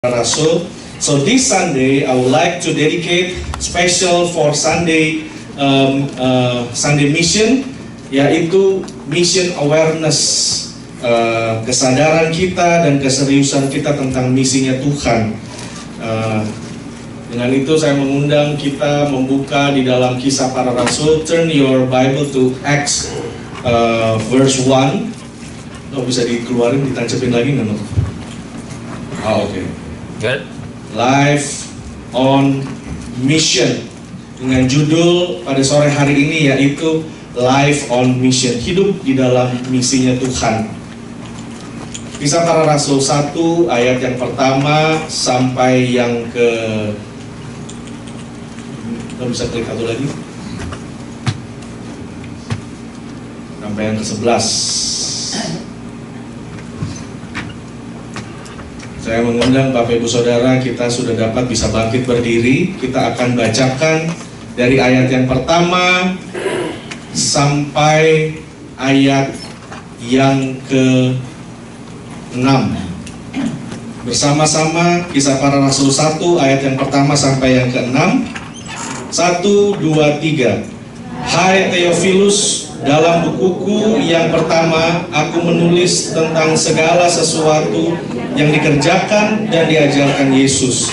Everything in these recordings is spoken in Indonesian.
Rasul. So this Sunday, I would like to dedicate special for Sunday Sunday mission, yaitu mission awareness, kesadaran kita dan keseriusan kita tentang misinya Tuhan. Dengan itu saya mengundang kita membuka di dalam Kisah Para Rasul. Turn your Bible to Acts verse 1. Oh, bisa dikeluarin, ditancapin lagi nggak? Oke. Good. Life on Mission, dengan judul pada sore hari ini yaitu Life on Mission, hidup di dalam misinya Tuhan. Kisah Para Rasul 1 ayat yang pertama sampai yang ke, kita bisa klik satu lagi, sampai yang ke-11. Saya mengundang Bapak Ibu Saudara, kita sudah dapat bisa bangkit berdiri. Kita akan bacakan dari ayat yang pertama sampai ayat yang ke-6. Bersama-sama Kisah Para Rasul 1 ayat yang pertama sampai yang ke-6. 1, 2, 3. Hai Theophilus, dalam bukuku yang pertama aku menulis tentang segala sesuatu yang dikerjakan dan diajarkan Yesus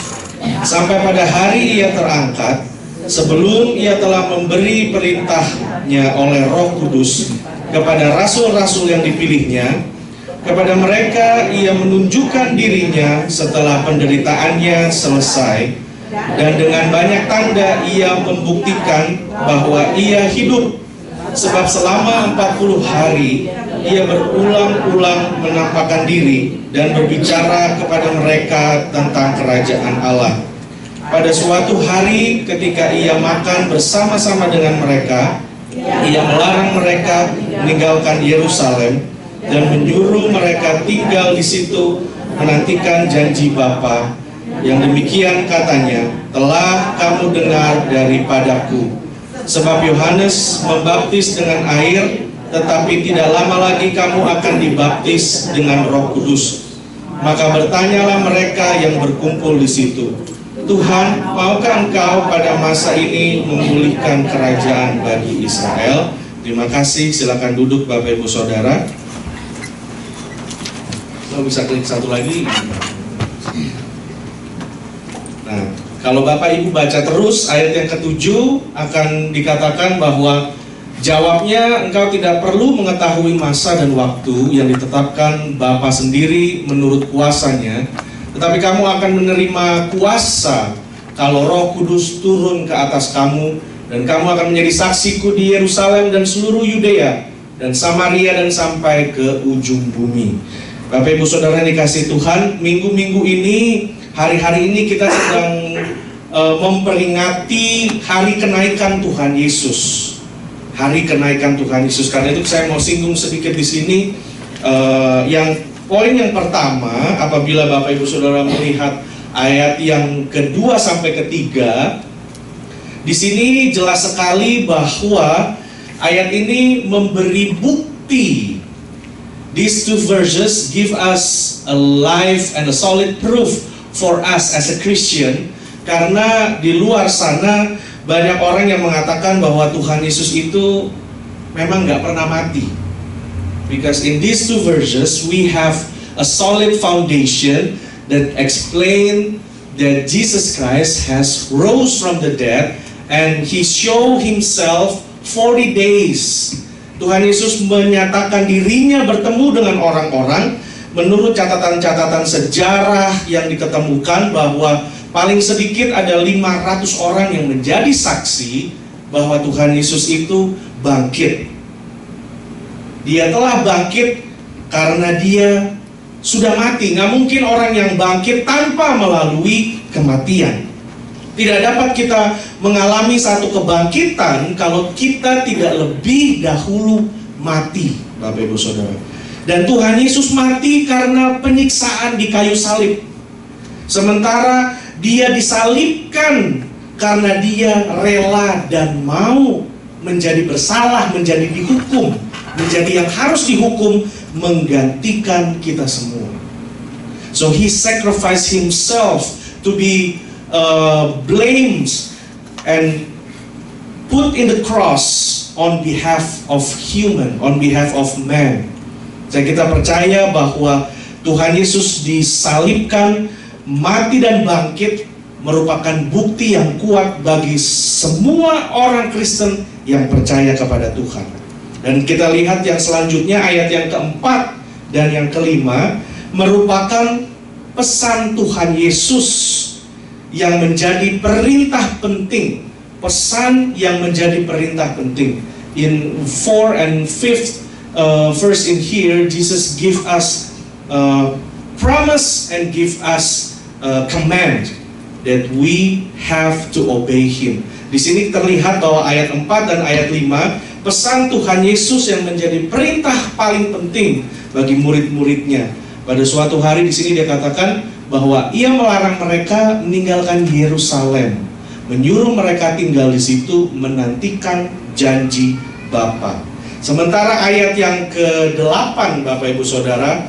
sampai pada hari ia terangkat, sebelum ia telah memberi perintahnya oleh Roh Kudus kepada rasul-rasul yang dipilihnya. Kepada mereka ia menunjukkan dirinya setelah penderitaannya selesai, dan dengan banyak tanda ia membuktikan bahwa ia hidup. Sebab selama 40 hari ia berulang-ulang menampakkan diri dan berbicara kepada mereka tentang kerajaan Allah. Pada suatu hari ketika ia makan bersama-sama dengan mereka, ia melarang mereka meninggalkan Yerusalem dan menyuruh mereka tinggal di situ menantikan janji Bapa. Yang demikian katanya, telah kamu dengar daripadaku. Sebab Yohanes membaptis dengan air, tetapi tidak lama lagi kamu akan dibaptis dengan Roh Kudus. Maka bertanyalah mereka yang berkumpul di situ, Tuhan, maukah Engkau pada masa ini memulihkan kerajaan bagi Israel? Terima kasih, silakan duduk Bapak Ibu Saudara. Bisa klik satu lagi. Nah, kalau Bapak Ibu baca terus ayat yang ke-7 akan dikatakan bahwa jawabnya, engkau tidak perlu mengetahui masa dan waktu yang ditetapkan Bapa sendiri menurut kuasanya, tetapi kamu akan menerima kuasa kalau Roh Kudus turun ke atas kamu, dan kamu akan menjadi saksiku di Yerusalem dan seluruh Yudea dan Samaria dan sampai ke ujung bumi. Bapak Ibu Saudara yang dikasihi Tuhan, minggu-minggu ini, hari-hari ini kita sedang memperingati hari kenaikan Tuhan Yesus. Hari kenaikan Tuhan Yesus. Karena itu saya mau singgung sedikit di sini. Poin yang pertama, apabila Bapak Ibu Saudara melihat ayat yang kedua sampai ketiga, di sini jelas sekali bahwa ayat ini memberi bukti. These two verses give us a life and a solid proof for us as a Christian. Karena di luar sana banyak orang yang mengatakan bahwa Tuhan Yesus itu memang nggak pernah mati. Because in these two verses we have a solid foundation that explain that Jesus Christ has rose from the dead and He showed Himself 40 days. Tuhan Yesus menyatakan dirinya bertemu dengan orang-orang. Menurut catatan-catatan sejarah yang diketemukan bahwa paling sedikit ada 500 orang yang menjadi saksi bahwa Tuhan Yesus itu bangkit. Dia telah bangkit karena dia sudah mati. Nggak mungkin orang yang bangkit tanpa melalui kematian. Tidak dapat kita mengalami satu kebangkitan kalau kita tidak lebih dahulu mati, Bapak Ibu Saudara. Dan Tuhan Yesus mati karena penyiksaan di kayu salib. Sementara Dia disalibkan karena Dia rela dan mau menjadi bersalah, menjadi dihukum, menjadi yang harus dihukum, menggantikan kita semua. So he sacrificed himself to be blamed and put in the cross on behalf of human, on behalf of man. Jadi kita percaya bahwa Tuhan Yesus disalibkan, mati dan bangkit merupakan bukti yang kuat bagi semua orang Kristen yang percaya kepada Tuhan. Dan kita lihat yang selanjutnya, ayat yang keempat dan yang kelima merupakan pesan Tuhan Yesus yang menjadi perintah penting. Pesan yang menjadi perintah penting. In 4 and 5th verse in here, Jesus give us promise and give us command that we have to obey Him. Di sini terlihat bahwa ayat 4 dan ayat 5 pesan Tuhan Yesus yang menjadi perintah paling penting bagi murid-muridnya. Pada suatu hari di sini dia katakan bahwa ia melarang mereka meninggalkan Yerusalem, menyuruh mereka tinggal di situ menantikan janji Bapa. Sementara ayat yang ke-8 Bapak Ibu Saudara,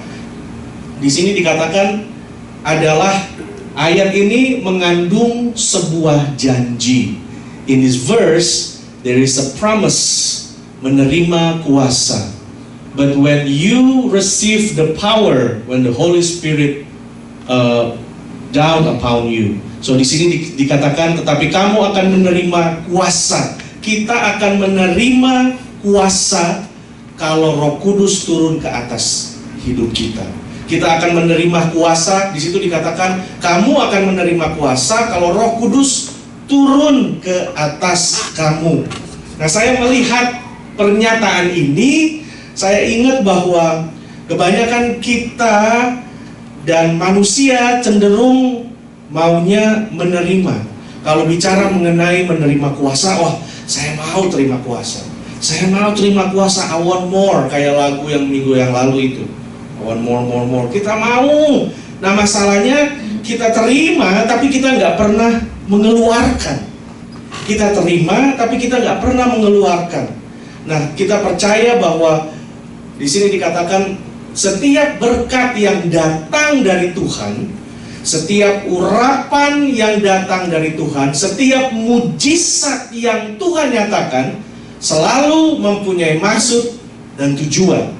di sini dikatakan adalah ayat ini mengandung sebuah janji. In this verse there is a promise, menerima kuasa. But when you receive the power, when the Holy Spirit down upon you. So di sini dikatakan, tetapi kamu akan menerima kuasa. Kita akan menerima kuasa kalau Roh Kudus turun ke atas hidup kita. Kita akan menerima kuasa. Di situ dikatakan, kamu akan menerima kuasa kalau Roh Kudus turun ke atas kamu. Nah, saya melihat pernyataan ini, saya ingat bahwa kebanyakan kita dan manusia cenderung maunya menerima. Kalau bicara mengenai menerima kuasa, wah, saya mau terima kuasa. Saya mau terima kuasa, I want more, kayak lagu yang minggu yang lalu itu. I want more, more, more. Kita mau. Nah, masalahnya kita terima, tapi kita nggak pernah mengeluarkan. Kita terima, tapi kita nggak pernah mengeluarkan. Nah, kita percaya bahwa di sini dikatakan setiap berkat yang datang dari Tuhan, setiap urapan yang datang dari Tuhan, setiap mujizat yang Tuhan nyatakan selalu mempunyai maksud dan tujuan.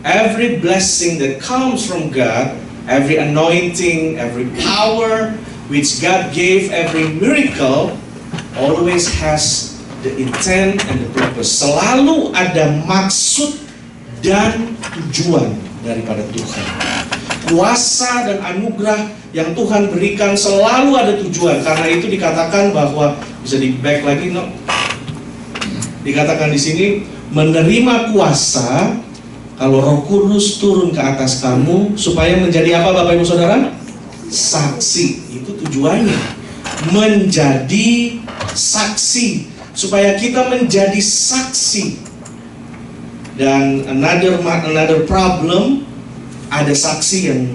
Every blessing that comes from God, every anointing, every power which God gave, every miracle always has the intent and the purpose. Selalu ada maksud dan tujuan daripada Tuhan. Kuasa dan anugerah yang Tuhan berikan selalu ada tujuan. Karena itu dikatakan bahwa, bisa di back lagi, no? Dikatakan di sini menerima kuasa kalau Roh Kudus turun ke atas kamu supaya menjadi apa, Bapak Ibu Saudara? Saksi. Itu tujuannya. Menjadi saksi, supaya kita menjadi saksi. Dan another problem, ada saksi yang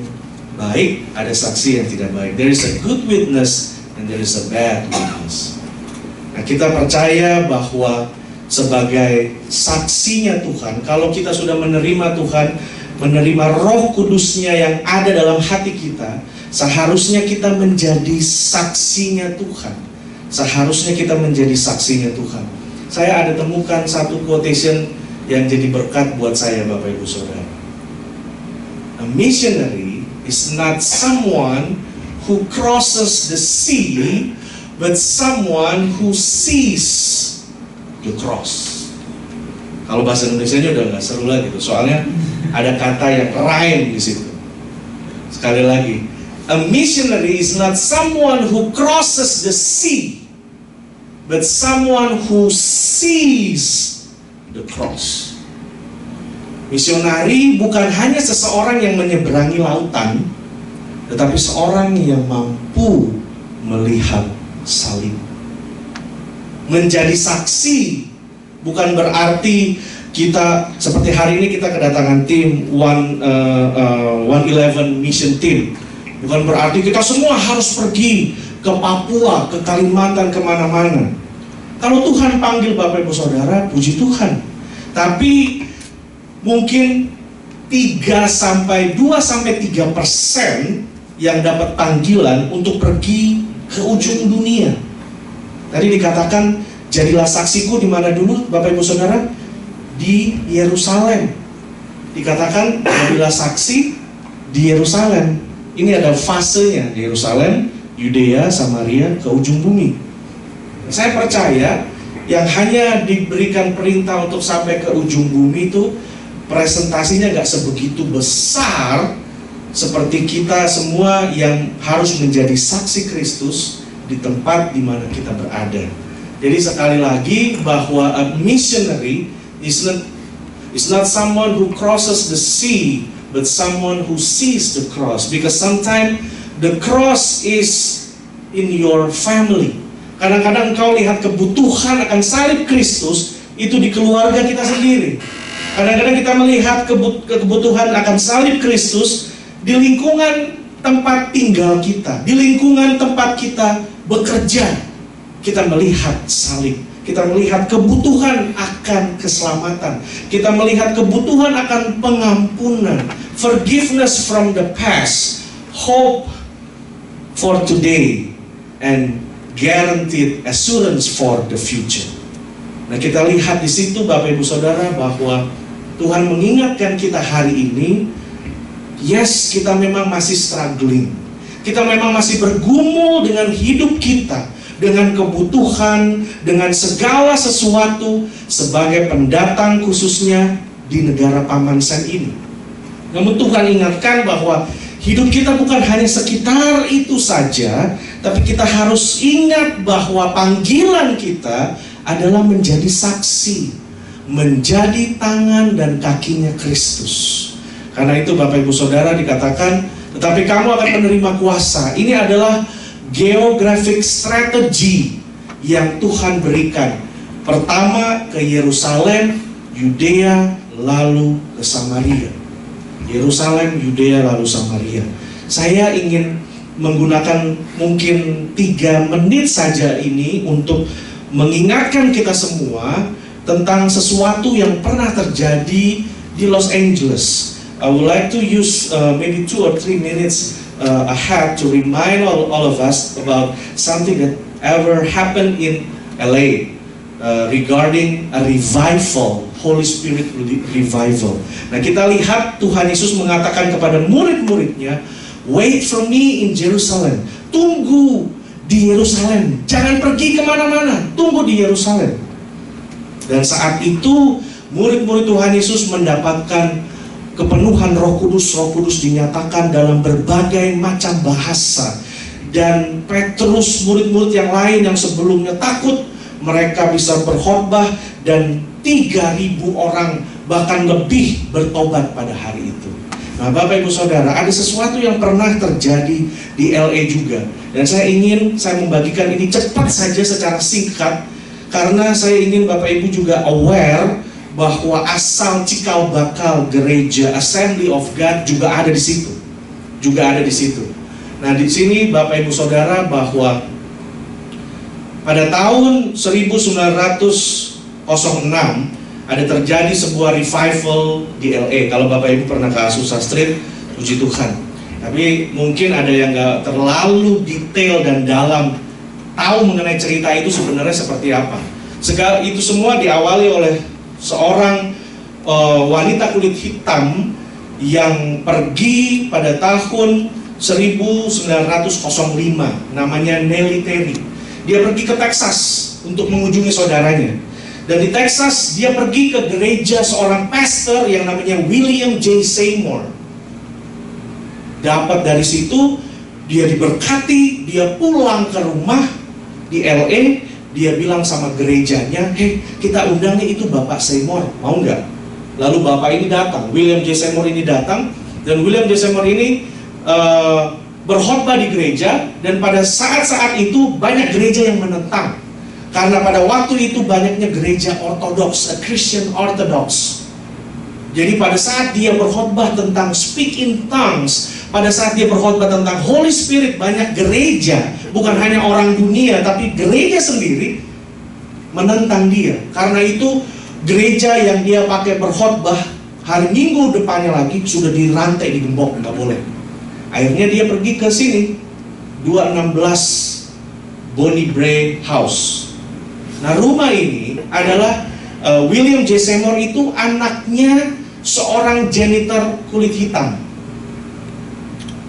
baik, ada saksi yang tidak baik. There is a good witness and there is a bad witness. Nah, kita percaya bahwa sebagai saksinya Tuhan, kalau kita sudah menerima Tuhan, menerima Roh Kudusnya yang ada dalam hati kita, seharusnya kita menjadi saksinya Tuhan. Seharusnya kita menjadi saksinya Tuhan. Saya ada temukan satu quotation yang jadi berkat buat saya, Bapak Ibu Saudara. A missionary is not someone who crosses the sea, but someone who sees the cross. Kalau bahasa Indonesianya udah nggak seru lagi tuh, soalnya ada kata yang rhyme di situ. Sekali lagi, a missionary is not someone who crosses the sea, but someone who sees the cross. Misionari bukan hanya seseorang yang menyeberangi lautan, tetapi seorang yang mampu melihat salib. Menjadi saksi bukan berarti kita, seperti hari ini kita kedatangan tim 111 Mission Team. Bukan berarti kita semua harus pergi ke Papua, ke Kalimantan, kemana-mana. Kalau Tuhan panggil Bapak Ibu Saudara, puji Tuhan. Tapi mungkin 2-3% yang dapat panggilan untuk pergi ke ujung dunia. Tadi dikatakan, jadilah saksiku di mana dulu, Bapak Ibu Saudara? Di Yerusalem. Dikatakan, jadilah saksi di Yerusalem. Ini ada fasenya, Yerusalem, Yudea, Samaria, ke ujung bumi. Saya percaya yang hanya diberikan perintah untuk sampai ke ujung bumi itu presentasinya gak sebegitu besar seperti kita semua yang harus menjadi saksi Kristus di tempat di mana kita berada. Jadi sekali lagi bahwa a missionary is not someone who crosses the sea, but someone who sees the cross. Because sometimes the cross is in your family. Kadang-kadang engkau lihat kebutuhan akan salib Kristus itu di keluarga kita sendiri. Kadang-kadang kita melihat kebutuhan akan salib Kristus di lingkungan tempat tinggal kita, di lingkungan tempat kita bekerja. Kita melihat salib, kita melihat kebutuhan akan keselamatan, kita melihat kebutuhan akan pengampunan, forgiveness from the past, hope for today, and guaranteed assurance for the future. Nah, kita lihat di situ Bapak Ibu Saudara bahwa Tuhan mengingatkan kita hari ini, yes, kita memang masih struggling. Kita memang masih bergumul dengan hidup kita, dengan kebutuhan, dengan segala sesuatu sebagai pendatang khususnya di negara Paman Sam ini. Namun Tuhan ingatkan bahwa hidup kita bukan hanya sekitar itu saja, tapi kita harus ingat bahwa panggilan kita adalah menjadi saksi, menjadi tangan dan kakinya Kristus. Karena itu Bapak Ibu Saudara dikatakan, tetapi kamu akan menerima kuasa. Ini adalah geographic strategy yang Tuhan berikan. Pertama ke Yerusalem, Yudea, lalu ke Samaria. Yerusalem, Yudea, lalu Samaria. Saya ingin menggunakan mungkin 3 menit saja ini untuk mengingatkan kita semua tentang sesuatu yang pernah terjadi di Los Angeles. I would like to use maybe 2 or 3 minutes ahead to remind all of us about something that ever happened in LA regarding a revival, Holy Spirit revival. Nah, kita lihat Tuhan Yesus mengatakan kepada murid-muridnya, wait for me in Jerusalem. Tunggu di Yerusalem, jangan pergi kemana-mana, tunggu di Yerusalem. Dan saat itu murid-murid Tuhan Yesus mendapatkan kepenuhan Roh Kudus. Roh Kudus dinyatakan dalam berbagai macam bahasa. Dan Petrus, murid-murid yang lain yang sebelumnya takut, mereka bisa berkhotbah dan 3.000 orang bahkan lebih bertobat pada hari itu. Nah, Bapak Ibu Saudara, ada sesuatu yang pernah terjadi di LA juga. Dan saya membagikan ini cepat saja secara singkat, karena saya ingin Bapak Ibu juga aware bahwa asal cikal bakal gereja Assembly of God juga ada di situ. Nah, di sini Bapak Ibu Saudara bahwa pada tahun 1906 ada terjadi sebuah revival di LA. Kalau Bapak Ibu pernah ke Azusa Street, puji Tuhan. Tapi mungkin ada yang gak terlalu detail dan dalam tahu mengenai cerita itu sebenarnya seperti apa. Segala itu semua diawali oleh seorang wanita kulit hitam yang pergi pada tahun 1905, namanya Nellie Terry. Dia pergi ke Texas untuk mengunjungi saudaranya. Dan di Texas dia pergi ke gereja seorang pastor yang namanya William J. Seymour. Dapat dari situ dia diberkati, dia pulang ke rumah di LA. Dia bilang sama gerejanya, hey, kita undangnya itu Bapak Seymour, mau nggak? Lalu Bapak ini datang, William J. Seymour ini datang. Dan William J. Seymour ini berkhotbah di gereja. Dan pada saat-saat itu banyak gereja yang menentang, karena pada waktu itu banyaknya gereja ortodoks, a Christian Orthodox. Jadi pada saat dia berkhotbah tentang speak in tongues, pada saat dia berkhotbah tentang Holy Spirit, banyak gereja, bukan hanya orang dunia, tapi gereja sendiri menentang dia. Karena itu gereja yang dia pakai berkhotbah hari Minggu depannya lagi sudah dirantai, digembok, nggak boleh. Akhirnya dia pergi ke sini, 216 Bonnie Brae House. Nah, rumah ini adalah William J. Seymour itu anaknya seorang janitor kulit hitam.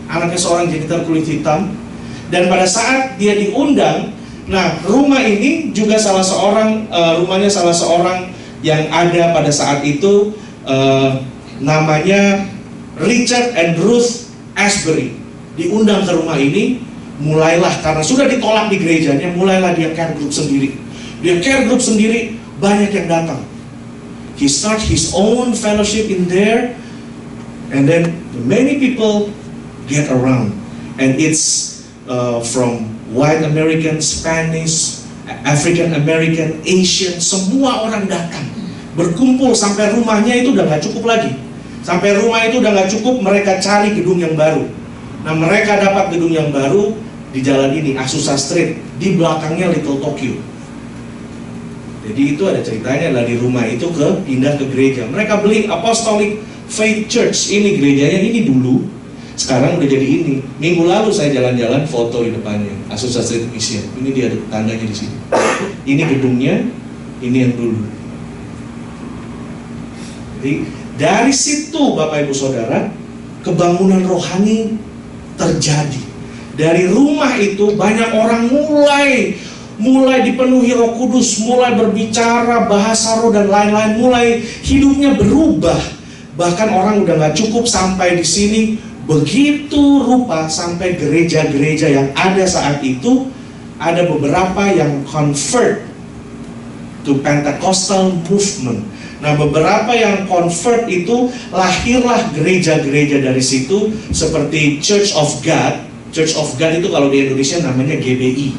Anaknya seorang janitor kulit hitam. Dan pada saat dia diundang, nah rumah ini juga rumahnya salah seorang yang ada pada saat itu, namanya Richard and Ruth Asbury. Diundang ke rumah ini, mulailah karena sudah ditolak di gerejanya, mulailah dia care group sendiri. Dia care group sendiri, banyak yang datang. He start his own fellowship in there, and then many people get around, and it's from white American, Spanish, African American, Asian, semua orang datang berkumpul sampai rumahnya itu udah nggak cukup lagi. Sampai rumah itu udah nggak cukup, mereka cari gedung yang baru. Nah, mereka dapat gedung yang baru di jalan ini, Azusa Street, di belakangnya Little Tokyo. Jadi itu ada ceritanya, dari rumah itu pindah ke gereja. Mereka beli Apostolic Faith Church, ini gerejanya ini dulu, sekarang udah jadi ini. Minggu lalu saya jalan-jalan, foto di depannya, Azusa Street Mission. Ini dia ada tandanya di sini. Ini gedungnya, ini yang dulu. Jadi dari situ Bapak Ibu Saudara, kebangunan rohani terjadi. Dari rumah itu banyak orang mulai dipenuhi Roh Kudus, mulai berbicara bahasa roh dan lain-lain, mulai hidupnya berubah. Bahkan orang udah gak cukup sampai di sini, begitu rupa sampai gereja-gereja yang ada saat itu, ada beberapa yang convert to Pentecostal movement. Nah, beberapa yang convert itu, lahirlah gereja-gereja dari situ, seperti Church of God. Church of God itu kalau di Indonesia namanya GBI.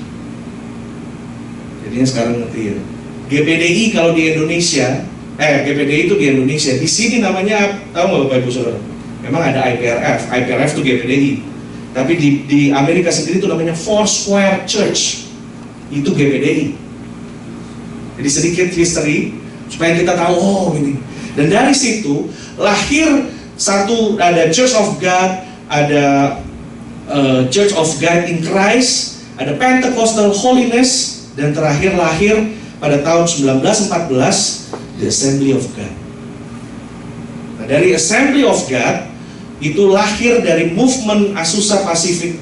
Jadinya sekarang ngerti ya. GPDI kalau di Indonesia, GPDI itu di Indonesia. Di sini namanya, tahu nggak Bapak Ibu Saudara? Memang ada IPRF. IPRF itu GPDI. Tapi di Amerika sendiri itu namanya Foursquare Church. Itu GPDI. Jadi sedikit history supaya kita tahu, oh ini. Dan dari situ lahir ada Church of God, ada Church of God in Christ, ada Pentecostal Holiness, dan terakhir lahir pada tahun 1914 The Assembly of God. Nah, dari Assembly of God itu lahir dari movement Azusa Pacific,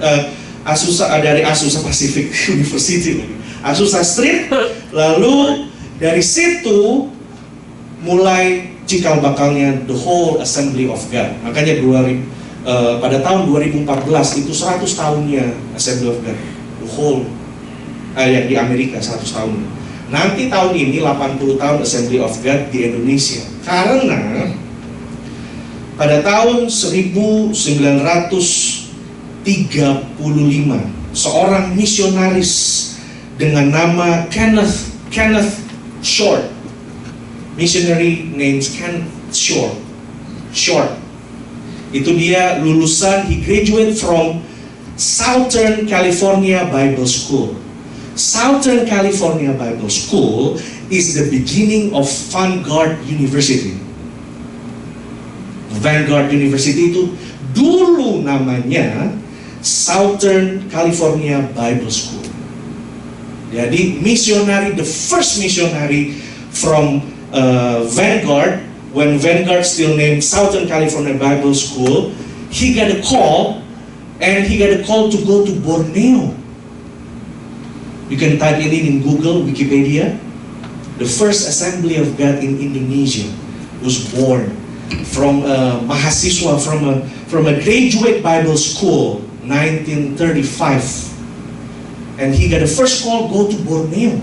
dari Azusa Pacific University, Azusa Street. Lalu dari situ mulai cikal bakalnya the whole Assembly of God. Makanya pada tahun 2014 itu 100 tahunnya Assembly of God, the whole yang di Amerika 100 tahun. Nanti tahun ini 80 tahun Assembly of God di Indonesia. Karena pada tahun 1935 seorang misionaris dengan nama Kenneth Short, missionary named Kenneth Short, itu dia lulusan, he graduate from Southern California Bible School. Southern California Bible School is the beginning of Vanguard University. Vanguard University itu dulu namanya Southern California Bible School. Jadi missionary, the first missionary from Vanguard, when Vanguard still named Southern California Bible School, he got a call, and he got a call to go to Borneo. You can type it in Google, Wikipedia. The first Assembly of God in Indonesia was born from a mahasiswa, from a graduate Bible school, 1935. And he got a first call, go to Borneo.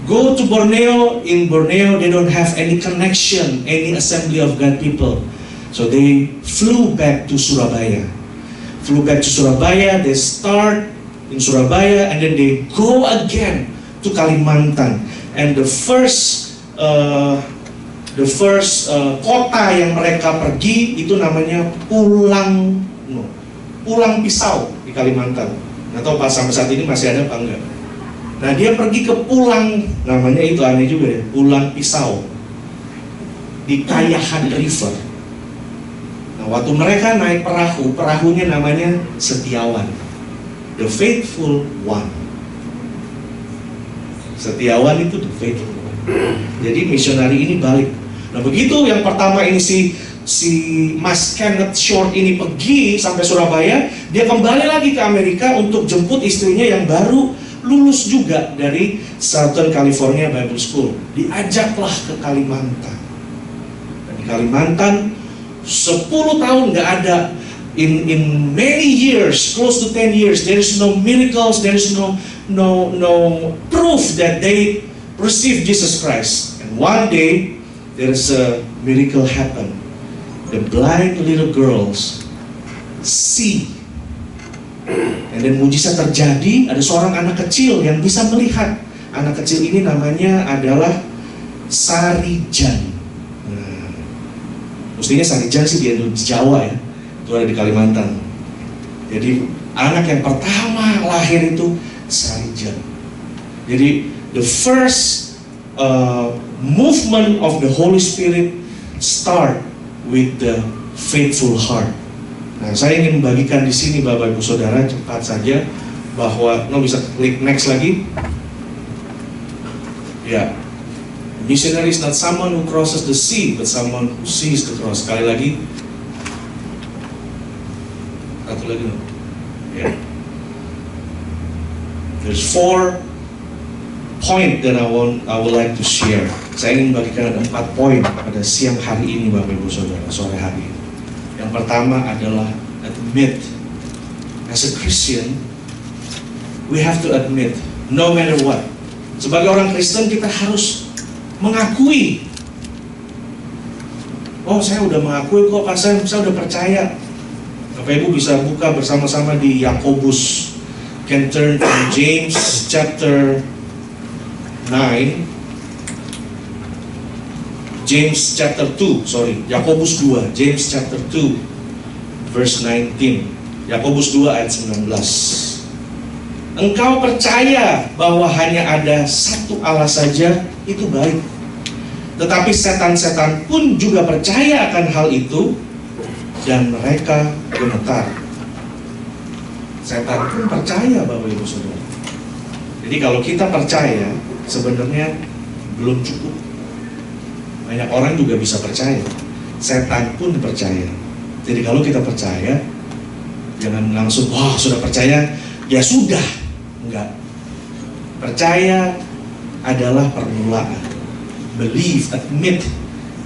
Go to Borneo. In Borneo, they don't have any connection, any Assembly of God people. So they flew back to Surabaya. They start in Surabaya, and then they go again to Kalimantan. And the first kota yang mereka pergi itu namanya Pulang Pisau di Kalimantan. Nggak tahu pas sampai saat ini masih ada apa enggak. Nah, dia pergi ke Pulang, namanya itu aneh juga ya, Pulang Pisau di Kayahan River. Nah, Nah, waktu mereka naik perahu, perahunya namanya Setiawan, the faithful one. Setiawan itu the faithful one. Jadi misionari ini balik. Nah begitu yang pertama ini si Mas Kenneth Short ini pergi sampai Surabaya, dia kembali lagi ke Amerika untuk jemput istrinya yang baru lulus juga dari Southern California Bible School. Diajaklah ke Kalimantan. Dan di Kalimantan 10 tahun nggak ada, in many years, close to 10 years, there is no miracles, there is no proof that they received Jesus Christ. And one day there is a miracle happen. The blind little girls see. And then mujizat terjadi, ada seorang anak kecil yang bisa melihat. Anak kecil ini namanya adalah Sarijan. Nah, mestinya Sarijan sih di Jawa ya, itu ada di Kalimantan. Jadi anak yang pertama lahir itu Sarijan. Jadi the first movement of the Holy Spirit start with the faithful heart. Nah, saya ingin membagikan di sini Bapak Ibu Saudara cepat saja bahwa bisa klik next lagi. Ya, missionary is not someone who crosses the sea, but someone who sees the cross. Sekali lagi, satu lagi. Ya, there's 4 point that I would like to share. Saya ingin membagikan ada 4 poin pada siang hari ini Bapak Ibu Saudara, sore hari ini. Yang pertama adalah admit. As a Christian, we have to admit, no matter what. Sebagai orang Kristen kita harus mengakui. Oh, saya udah mengakui kok, saya udah percaya. Bapak Ibu bisa buka bersama-sama di Yakobus. Can turn to James chapter 9. James chapter 2, Yakobus 2, James chapter 2 verse 19. Yakobus 2 ayat 19. Engkau percaya bahwa hanya ada satu Allah saja, itu baik. Tetapi setan-setan pun juga percaya akan hal itu, dan mereka gemetar. Setan pun percaya Bapak Ibu Saudara. Jadi kalau kita percaya, sebenarnya belum cukup. Banyak orang juga bisa percaya. Setan pun percaya. Jadi kalau kita percaya, jangan langsung, wah sudah percaya, ya sudah. Enggak. Percaya adalah permulaan. Believe, admit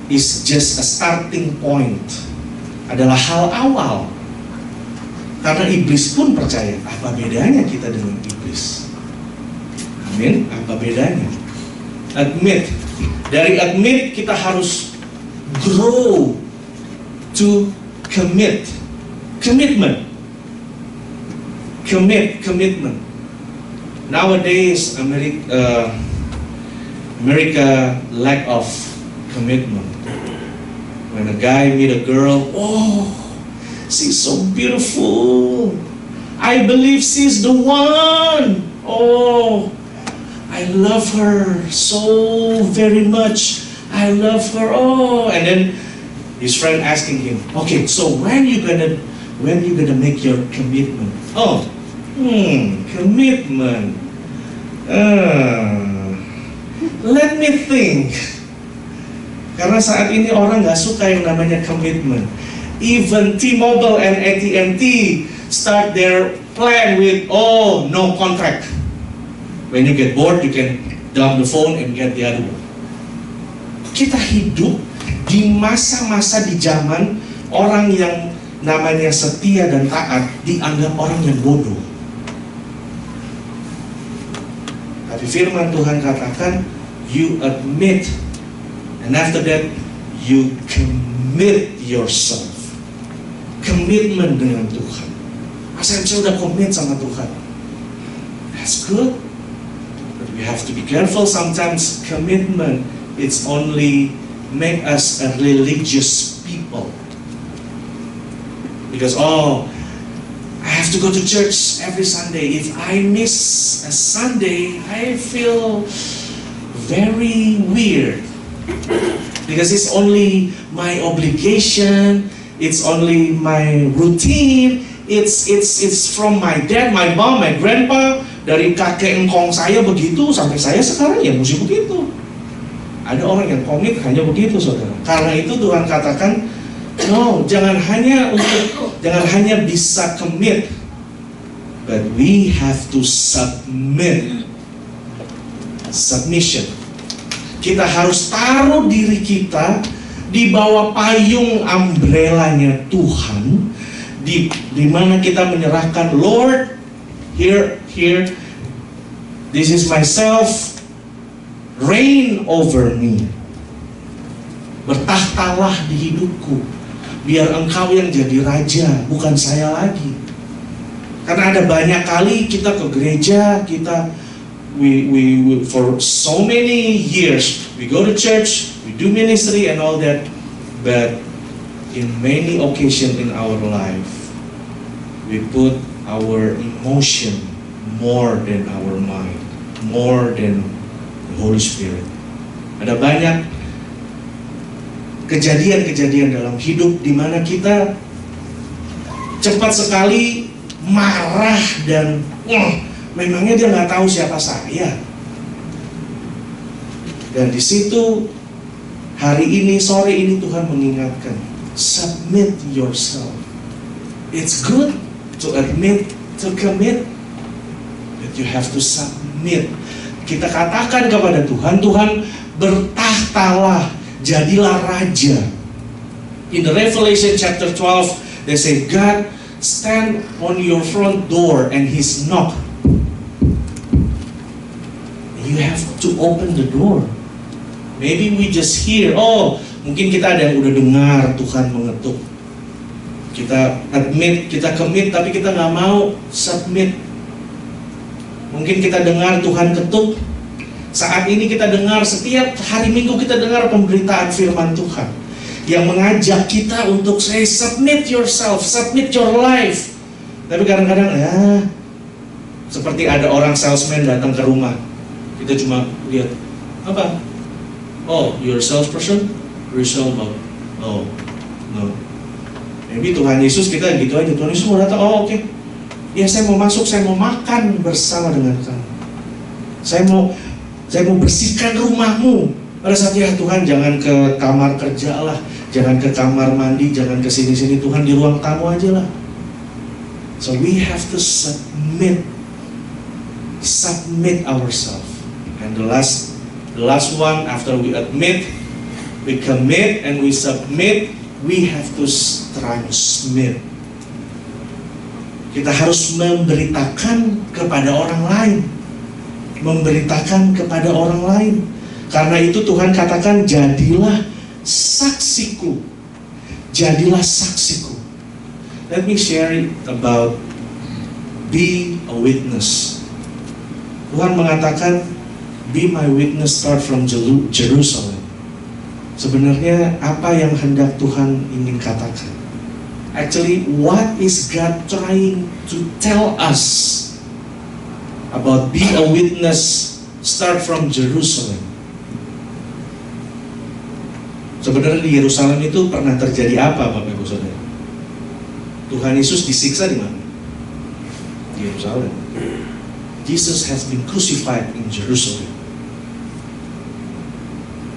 is just a starting point. Adalah hal awal. Karena iblis pun percaya. Apa bedanya kita dengan iblis? Amin. Apa bedanya? Admit. Dari admit kita harus grow to commit. Commitment. Commitment. Nowadays America lack of commitment. When a guy meet a girl, oh, she's so beautiful. I believe she's the one. Oh, I love her so very much. I love her. Oh, and then his friend asking him, okay, so when you gonna make your commitment? Oh, commitment. Let me think. Karena saat ini orang nggak suka yang namanya commitment. Even T-Mobile and AT&T start their plan with, oh, no contract. When you get bored, you can dump the phone and get the other one. Kita hidup di masa-masa di zaman orang yang namanya setia dan taat dianggap orang yang bodoh. Tapi firman Tuhan katakan, you admit, and after that, you commit yourself. Komitmen dengan Tuhan. Saya udah komit sama Tuhan. That's good. We have to be careful. Sometimes commitment, it's only make us a religious people. Because, oh, I have to go to church every Sunday. If I miss a Sunday, I feel very weird. Because it's only my obligation, it's only my routine, it's from my dad, my mom, my grandpa, dari kakek engkong saya begitu sampai saya sekarang ya mesti begitu. Ada orang yang komit hanya begitu, saudara. Karena itu Tuhan katakan, no, jangan hanya bisa commit, but we have to submit. Submission. Kita harus taruh diri kita di bawah payung umbrellanya Tuhan, di mana kita menyerahkan, Lord, here, this is myself, reign over me. Bertahtalah di hidupku, biar engkau yang jadi raja, bukan saya lagi. Karena ada banyak kali kita ke gereja, we for so many years we go to church, we do ministry and all that, but in many occasions in our life we put our emotion more than our mind, more than the Holy Spirit. Ada banyak kejadian-kejadian dalam hidup di mana kita cepat sekali marah dan memangnya dia nggak tahu siapa saya. Dan di situ hari ini, sore ini Tuhan mengingatkan, submit yourself. It's good to admit, to commit, but you have to submit. Kita katakan kepada Tuhan, Tuhan bertahtalah, jadilah raja. In the Revelation chapter 12, they say God stand on your front door and He's knock. You have to open the door. Maybe we just hear, mungkin kita ada yang udah dengar Tuhan mengetuk. Kita admit, kita commit, tapi kita nggak mau submit. Mungkin kita dengar Tuhan ketuk. Saat ini kita dengar, setiap hari Minggu kita dengar pemberitaan firman Tuhan yang mengajak kita untuk say submit yourself, submit your life. Tapi kadang-kadang seperti ada orang salesman datang ke rumah. Kita cuma lihat, apa? Oh, you're a salesperson? Resell about? Oh, no. Maybe Tuhan Yesus kita gitu aja. Tuhan Yesus mau datang, oke. Ya saya mau masuk, saya mau makan bersama dengan kamu. Saya mau bersihkan rumahmu. Pada saat ya Tuhan, jangan ke kamar kerja lah, jangan ke kamar mandi, jangan ke sini-sini. Tuhan di ruang tamu aja lah. So we have to submit ourselves. And the last one, after we admit, we commit, and we submit, we have to transmit. Kita harus memberitakan kepada orang lain. Memberitakan kepada orang lain. Karena itu Tuhan katakan, jadilah saksiku. Jadilah saksiku. Let me share it about be a witness. Tuhan mengatakan, be my witness, start from Jerusalem. Sebenarnya apa yang hendak Tuhan ingin katakan? Actually, what is God trying to tell us about be a witness, start from Jerusalem? Sebenarnya di Yerusalem itu pernah terjadi apa, Bapak Ibu Saudara? Tuhan Yesus disiksa di mana? Di Yerusalem. Jesus has been crucified in Jerusalem.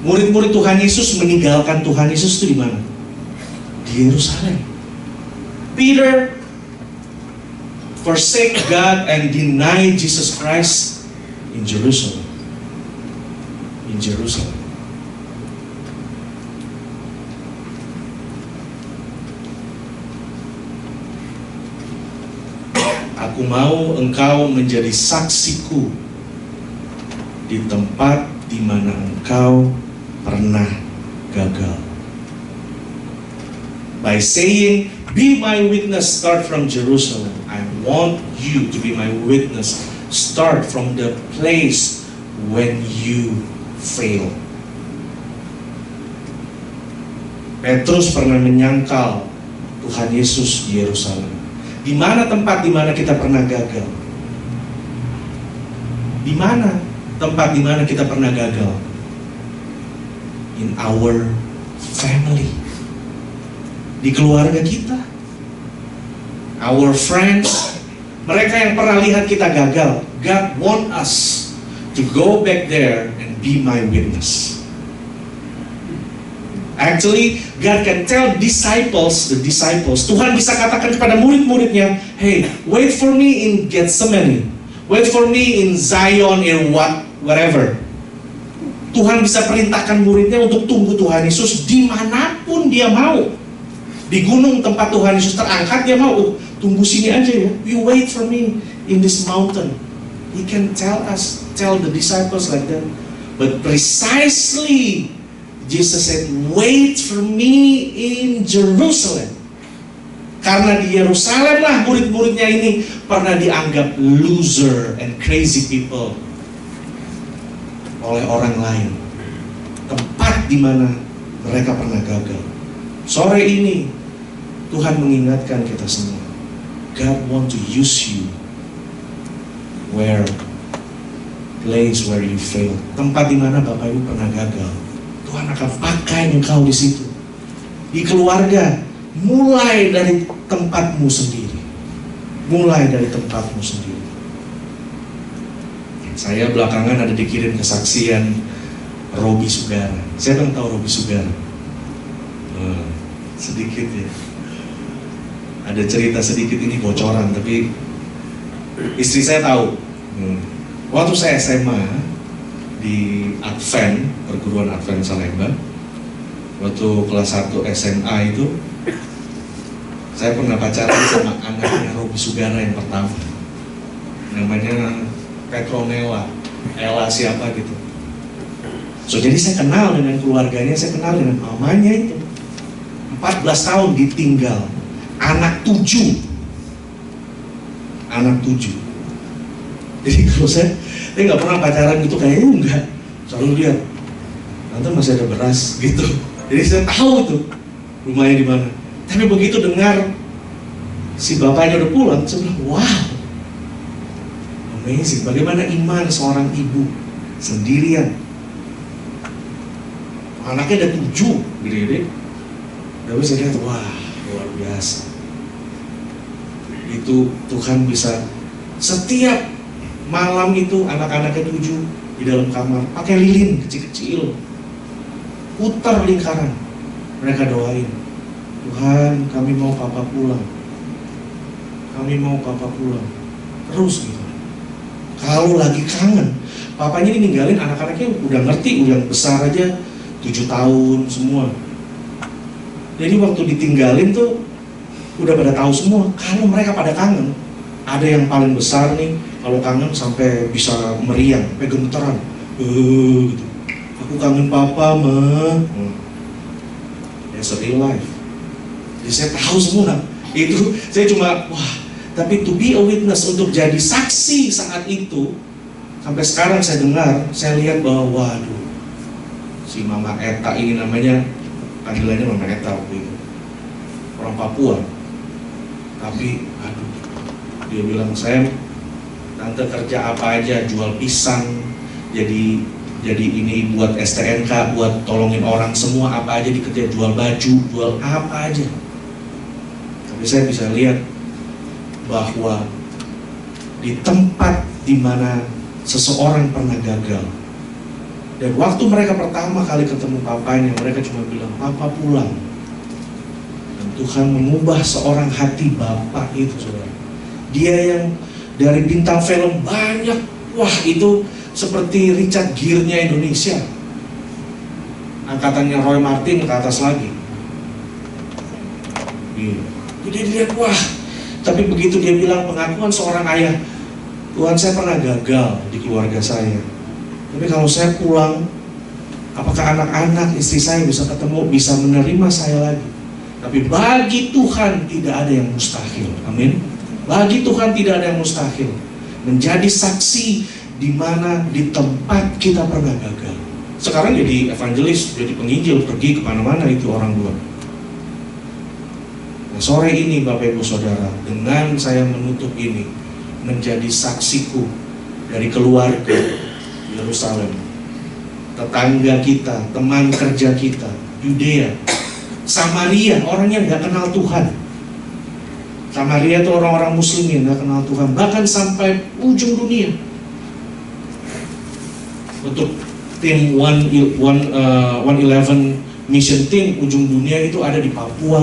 Murid-murid Tuhan Yesus meninggalkan Tuhan Yesus itu di mana? Di Yerusalem. Peter forsake God and deny Jesus Christ in Jerusalem. In Jerusalem. Aku mau engkau menjadi saksiku di tempat di mana engkau pernah gagal. By saying, be my witness, start from Jerusalem. I want you to be my witness. Start from the place when you fail. Petrus pernah menyangkal Tuhan Yesus di Yerusalem. Di mana tempat di mana kita pernah gagal? Di mana tempat di mana kita pernah gagal? In our family. di keluarga kita, our friends, mereka yang pernah lihat kita gagal. God want us to go back there and be my witness. Actually, God can tell the disciples, Tuhan bisa katakan kepada murid-muridnya, hey, wait for me in Gethsemane, wait for me in Zion, in whatever. Tuhan bisa perintahkan muridnya untuk tunggu Tuhan Yesus dimanapun dia mau. Di gunung tempat Tuhan Yesus terangkat, dia mau, tunggu sini aja ya, you wait for me in this mountain. He can tell the disciples like that. But precisely Jesus said, wait for me in Jerusalem. Karena di Yerusalem lah murid-muridnya ini pernah dianggap loser and crazy people oleh orang lain. Tempat di mana mereka pernah gagal. Sore ini Tuhan mengingatkan kita semua, God want to use you place where you fail. Tempat di mana Bapak Ibu pernah gagal, Tuhan akan pakai engkau di situ. Di keluarga, mulai dari tempatmu sendiri. Mulai dari tempatmu sendiri. Saya belakangan ada dikirim kesaksian Robi Sugara. Saya kan tahu Robi Sugara. Sedikit ya. Ada cerita sedikit, ini bocoran, tapi istri saya tahu. Waktu saya SMA di Advent, perguruan Advent Salemba, waktu kelas 1 SMA itu, saya pernah pacaran sama anaknya Robi Sugara yang pertama. Namanya Petronella, Ella siapa gitu. So jadi saya kenal dengan keluarganya, saya kenal dengan mamanya itu. 14 tahun ditinggal, anak 7. Jadi kalau saya nggak pernah pacaran gitu, kayaknya enggak. Selalu lihat, nanti masih ada beras gitu. Jadi saya tahu tuh rumahnya di mana. Tapi begitu dengar si bapaknya udah pulang, saya bilang, wow, amazing. Bagaimana iman seorang ibu sendirian. Anaknya ada 7, gede-gede. Tapi saya lihat, wah, luar biasa. Itu Tuhan bisa setiap malam itu anak-anaknya 7 di dalam kamar pakai lilin kecil-kecil, putar lingkaran, mereka doain, Tuhan kami mau papa pulang, terus gitu. Kalau lagi kangen, papanya ini ninggalin anak-anaknya udah ngerti, udah besar aja, 7 tahun semua. Jadi waktu ditinggalin tuh udah pada tahu semua kalau mereka pada kangen. Ada yang paling besar nih, kalau kangen sampai bisa meriang, sampai gemeteran, gitu. Aku kangen papa, ma. That's a real life. Jadi saya tahu semua. Itu saya cuma, wah. Tapi to be a witness, untuk jadi saksi saat itu, sampai sekarang saya dengar, saya lihat bahwa, waduh, si Mama Eta ini namanya, panggilannya Mama Eta waktu itu, orang Papua. Tapi, aduh, dia bilang, saya tante kerja apa aja, jual pisang, jadi ini buat STNK, buat tolongin orang semua, apa aja dikerja, jual baju, jual apa aja. Tapi saya bisa lihat bahwa di tempat di mana seseorang pernah gagal, dan waktu mereka pertama kali ketemu papanya, mereka cuma bilang, papa pulang. Dan Tuhan mengubah seorang hati bapak itu, saudara. Dia yang dari bintang film banyak, wah itu seperti Richard Gere-nya Indonesia, angkatannya Roy Martin ke atas lagi. Jadi dia lihat, wah. Tapi begitu dia bilang pengakuan seorang ayah, Tuhan saya pernah gagal di keluarga saya, tapi kalau saya pulang, apakah anak-anak istri saya bisa ketemu, bisa menerima saya lagi? Tapi bagi Tuhan tidak ada yang mustahil. Amin. Bagi Tuhan tidak ada yang mustahil. Menjadi saksi di mana di tempat kita pernah gagal. Sekarang jadi evangelis, jadi penginjil, pergi kemana-mana itu orang tua. Nah, sore ini Bapak Ibu Saudara, dengan saya menutup ini, menjadi saksiku dari keluarga Yerusalem, tetangga kita, teman kerja kita, Yudea, Samaria, orang yang nggak kenal Tuhan. Samaria itu orang-orang Muslim yang nggak kenal Tuhan, bahkan sampai ujung dunia. Untuk tim 111 mission team ujung dunia itu ada di Papua,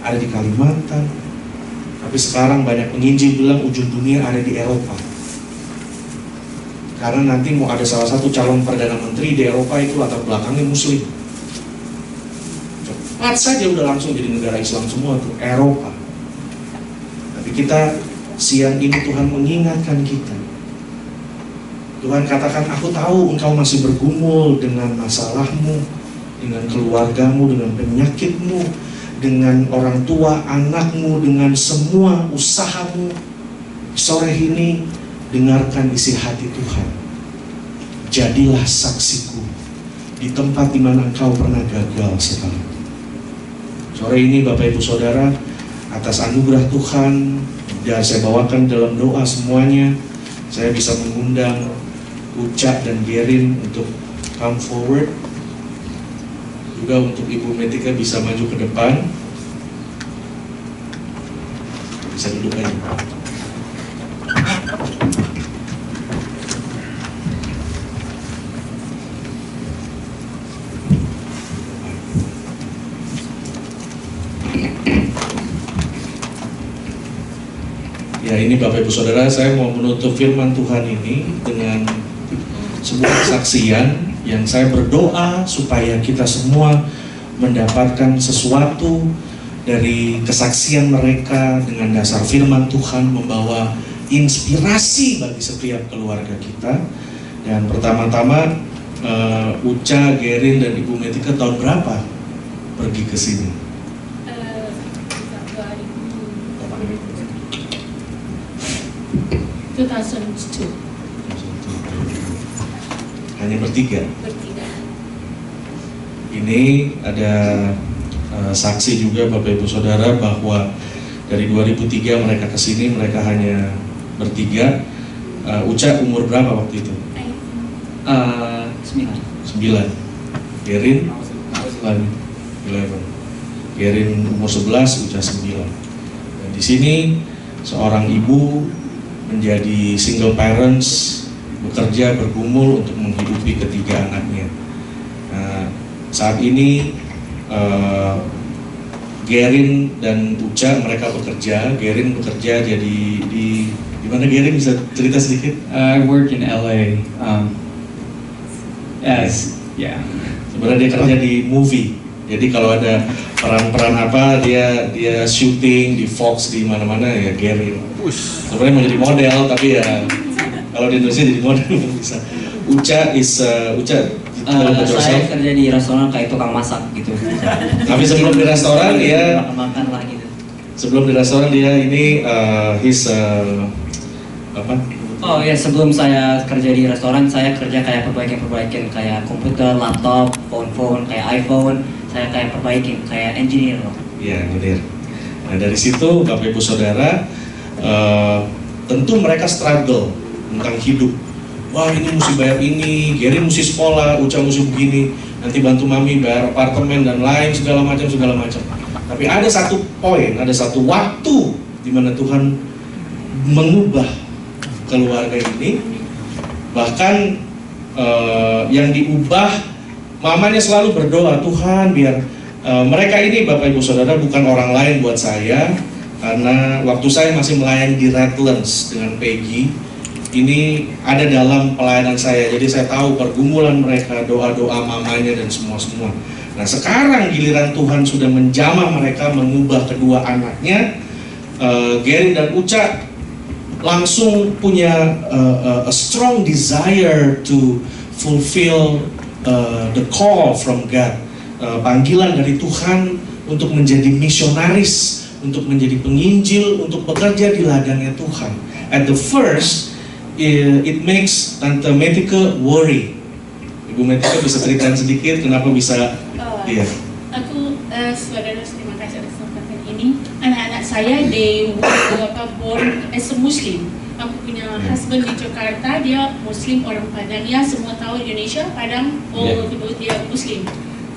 ada di Kalimantan. Tapi sekarang banyak penginjil bilang ujung dunia ada di Eropa. Karena nanti mau ada salah satu calon perdana menteri di Eropa itu latar belakangnya Muslim. Cepat saja udah langsung jadi negara Islam semua tuh, Eropa. Tapi kita siang ini Tuhan mengingatkan kita. Tuhan katakan, aku tahu engkau masih bergumul dengan masalahmu, dengan keluargamu, dengan penyakitmu, dengan orang tua, anakmu, dengan semua usahamu. Sore ini dengarkan isi hati Tuhan. Jadilah saksiku di tempat di mana engkau pernah gagal sekarang. Sore ini Bapak Ibu Saudara, atas anugerah Tuhan yang saya bawakan dalam doa semuanya, saya bisa mengundang Uca dan Gerin untuk come forward. Juga untuk Ibu Metika bisa maju ke depan. Bisa duduk aja. Ya, ini Bapak Ibu Saudara, saya mau menutup firman Tuhan ini dengan sebuah kesaksian yang saya berdoa supaya kita semua mendapatkan sesuatu dari kesaksian mereka dengan dasar firman Tuhan, membawa inspirasi bagi setiap keluarga kita. Dan pertama-tama Uca, Gerin, dan Ibu Metika tahun berapa pergi ke sini? 2002. Hanya bertiga. Ini ada saksi juga Bapak Ibu Saudara bahwa dari 2003 mereka ke sini, mereka hanya bertiga. Uca umur berapa waktu itu? 9. Gerin 11. Gerin umur 11, Uca 9. Dan di sini seorang ibu menjadi single parents, bekerja bergumul untuk menghidupi ketiga anaknya. Nah, saat ini Gerin dan Uca mereka bekerja. Gerin bekerja jadi di mana? Gerin bisa cerita sedikit? I work in LA. Sebenarnya dia kerja di movie. Jadi kalau ada peran-peran apa dia syuting di Fox di mana-mana ya Gerin. Sebenarnya mau jadi model tapi ya kalau di Indonesia jadi model bisa. Uca saya kerja di restoran kayak tukang masak gitu. Tapi sebelum di restoran dia makan lah gitu. Sebelum di restoran dia ini apa? Oh ya, sebelum saya kerja di restoran saya kerja kayak perbaikin kayak komputer, laptop, phone kayak iPhone. Saya kayak perbaikin kayak engineer loh. Iya, engineer. Nah dari situ Bapak Ibu Saudara, tentu mereka struggle tentang hidup. Wah ini mesti bayar ini, Gerin mesti sekolah, Uca mesti begini, nanti bantu mami bayar apartemen dan lain segala macam. Tapi ada satu poin, ada satu waktu di mana Tuhan mengubah keluarga ini. Bahkan yang diubah, mamanya selalu berdoa, Tuhan biar mereka ini Bapak Ibu Saudara bukan orang lain buat saya, karena waktu saya masih melayani di Redlands dengan Peggy, ini ada dalam pelayanan saya, jadi saya tahu pergumulan mereka, doa-doa mamanya dan semua. Nah sekarang giliran Tuhan sudah menjamah mereka, mengubah kedua anaknya. Gerin dan Uca langsung punya a strong desire to fulfill the call from God, panggilan dari Tuhan untuk menjadi misionaris, untuk menjadi penginjil, untuk bekerja di ladangnya Tuhan. At the first, it makes Tante Metika worry. Ibu Metika bisa ceritakan sedikit kenapa bisa? Iya. Aku saudara, terima kasih atas kesempatan ini. Anak-anak saya they were born as a Muslim. Aku punya husband di Jakarta, dia Muslim orang Padang. Ya semua tahu Indonesia Padang, dia Muslim.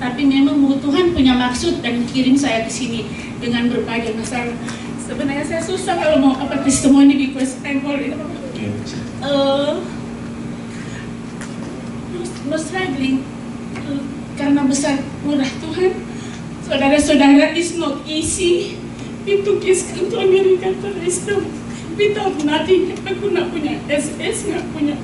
Tapi memang Tuhan punya maksud dan kirim saya ke sini dengan berbagai masalah. Sebenarnya saya susah kalau mau apa testimoni because I'm already no struggling karena besar murah Tuhan. Saudara-saudara, it's not easy. We took his to America to raise them without nothing. Aku nggak punya SS, nggak punya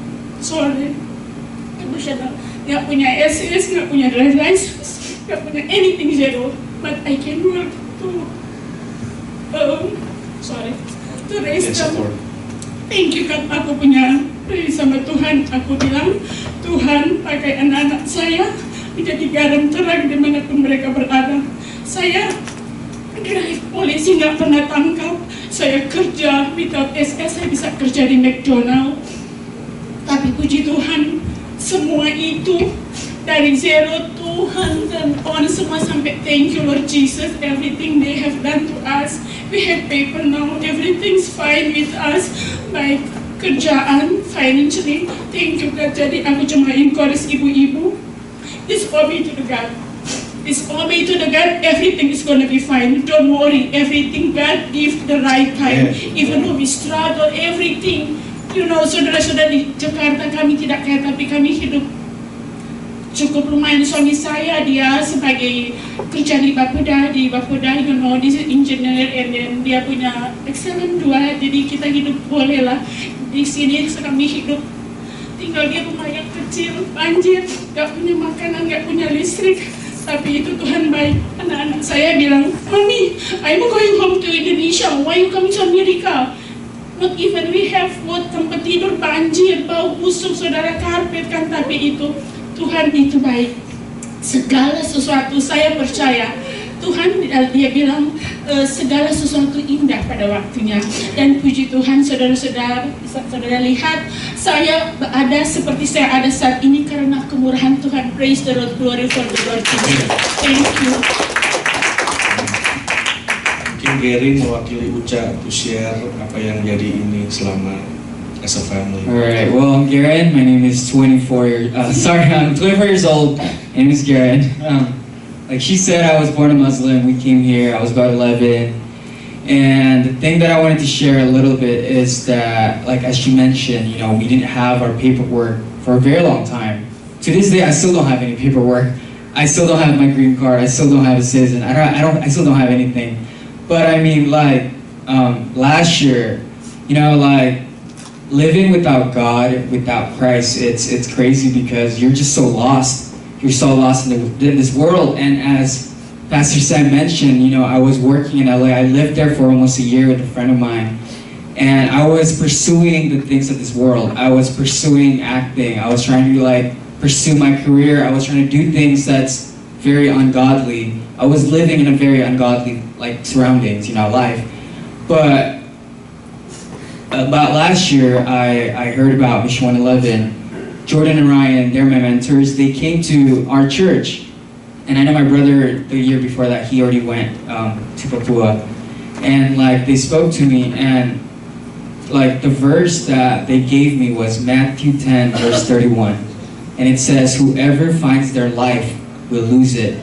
nggak punya SS, nggak punya driver's license, nggak punya anything, zero. But I can work to raise them. Thank you kan aku punya sama Tuhan. Aku bilang, Tuhan pakai anak-anak saya menjadi garam terang dimanapun mereka berada. Saya polisi nggak pernah tangkap. Saya kerja without SS, saya bisa kerja di McDonald. Tapi puji Tuhan, semua itu dari zero Tuhan dan on semua sampai thank you Lord Jesus, everything they have done to us. We have paper now, everything's fine with us. Baik kerjaan, financially, thank you God. Jadi aku cuma encourage ibu-ibu, just obey to the God. Just obey to the God, everything is gonna be fine. Don't worry, everything God give the right time. Even though we struggle, everything. You know, saudara-saudara di Jakarta kami tidak kaya, tapi kami hidup cukup lumayan. Suami saya dia sebagai kerja di Bapeda, you know, this is engineer, and then dia punya excellent 2, jadi kita hidup boleh lah di sini. Kami hidup tinggal di rumah yang kecil, banjir, gak punya makanan, gak punya listrik. Tapi itu Tuhan baik. Anak-anak saya bilang, Mami, I'm going home to Indonesia. Why you coming to America? Not even we have food, tempat tidur banjir, bau busuk, saudara, karpet kan. Tapi itu Tuhan itu baik. Segala sesuatu saya percaya Tuhan, dia bilang segala sesuatu indah pada waktunya. Dan puji Tuhan, saudara-saudara, saudara lihat saya ada seperti saya ada saat ini karena kemurahan Tuhan. Praise the Lord, glory for the Lord Jesus. Thank you. Mungkin Gary mewakili Uca to share apa yang jadi ini selama as a family. Alright, well, I'm Garen. My name is 24 I'm 24 years old. My name is Garen. Like she said, I was born a Muslim. We came here, I was about 11. And the thing that I wanted to share a little bit is that, like as she mentioned, you know, we didn't have our paperwork for a very long time. To this day, I still don't have any paperwork. I still don't have my green card. I still don't have a citizen. I still don't have anything. But I mean, like, last year, you know, like, living without God, without Christ, it's crazy because you're just so lost. You're so lost in this world. And as Pastor Sam mentioned, you know, I was working in LA. I lived there for almost a year with a friend of mine. And I was pursuing the things of this world. I was pursuing acting. I was trying to, like, pursue my career. I was trying to do things that's very ungodly. I was living in a very ungodly, like, surroundings, you know, life. But about last year, I heard about Mission 111. Jordan and Ryan, they're my mentors. They came to our church. And I know my brother, the year before that, he already went to Papua. And, like, they spoke to me, and, like, the verse that they gave me was Matthew 10, verse 31. And it says, whoever finds their life will lose it.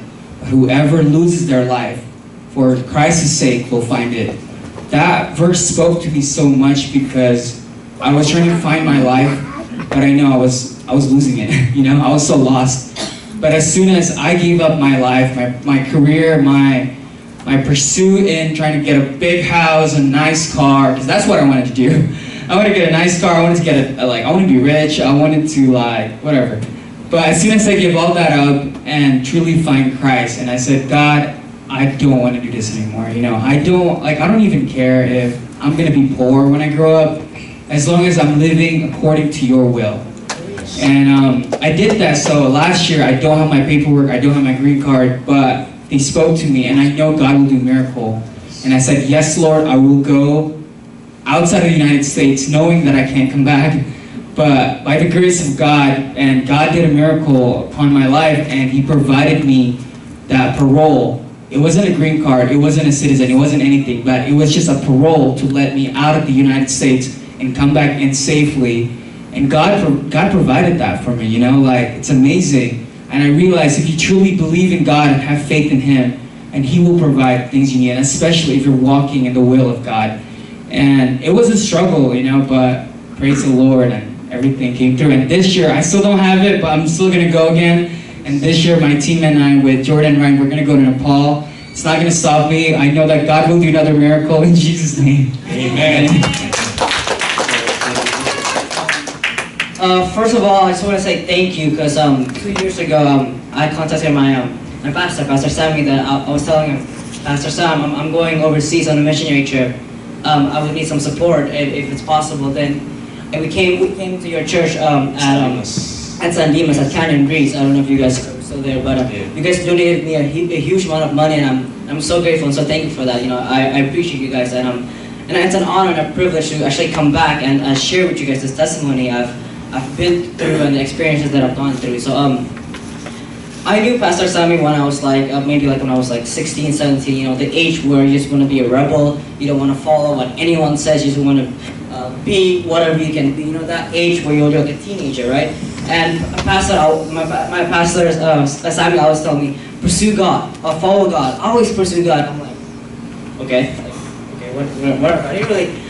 Whoever loses their life for Christ's sake will find it. That verse spoke to me so much because I was trying to find my life, but I know I was losing it. You know, I was so lost. But as soon as I gave up my life, my career, my pursuit in trying to get a big house, a nice car, because that's what I wanted to do. I wanted to get a nice car. I wanted to get I wanted to be rich. I wanted to, like, whatever. But as soon as I gave all that up and truly find Christ, and I said, God, I don't want to do this anymore. You know, I don't even care if I'm gonna be poor when I grow up, as long as I'm living according to your will. And I did that. So last year, I don't have my paperwork, I don't have my green card, but they spoke to me, and I know God will do a miracle. And I said, yes, Lord, I will go outside of the United States, knowing that I can't come back. But by the grace of God, and God did a miracle upon my life, and He provided me that parole. It wasn't a green card, it wasn't a citizen, it wasn't anything, but it was just a parole to let me out of the United States and come back in safely. And God provided that for me, you know, like, it's amazing. And I realized if you truly believe in God and have faith in Him, and He will provide things you need, and especially if you're walking in the will of God. And it was a struggle, you know, but praise the Lord, and everything came through. And this year, I still don't have it, but I'm still going to go again. And this year, my team and I, with Jordan and Ryan, we're going to go to Nepal. It's not going to stop me. I know that God will do another miracle in Jesus' name. Amen. First of all, I just want to say thank you because 2 years ago, I contacted my pastor, Pastor Sammy, that I was telling him, Pastor Sam, I'm going overseas on a missionary trip. I would need some support if it's possible. Then, and we came to your church at San Dimas at Canyon Breeze. I don't know if you guys are still there, but you guys donated me a huge amount of money, and I'm so grateful and so thank you for that. You know, I appreciate you guys, and it's an honor and a privilege to actually come back and share with you guys this testimony I've been through and the experiences that I've gone through. So I knew Pastor Sammy when I was like, maybe like when I was like 16, 17, you know, the age where you just want to be a rebel, you don't want to follow what anyone says, you just want to be whatever you can be, you know, that age where you're like a teenager, right? And my pastor, Sammy always told me, pursue God, follow God, always pursue God. I'm like, okay, what?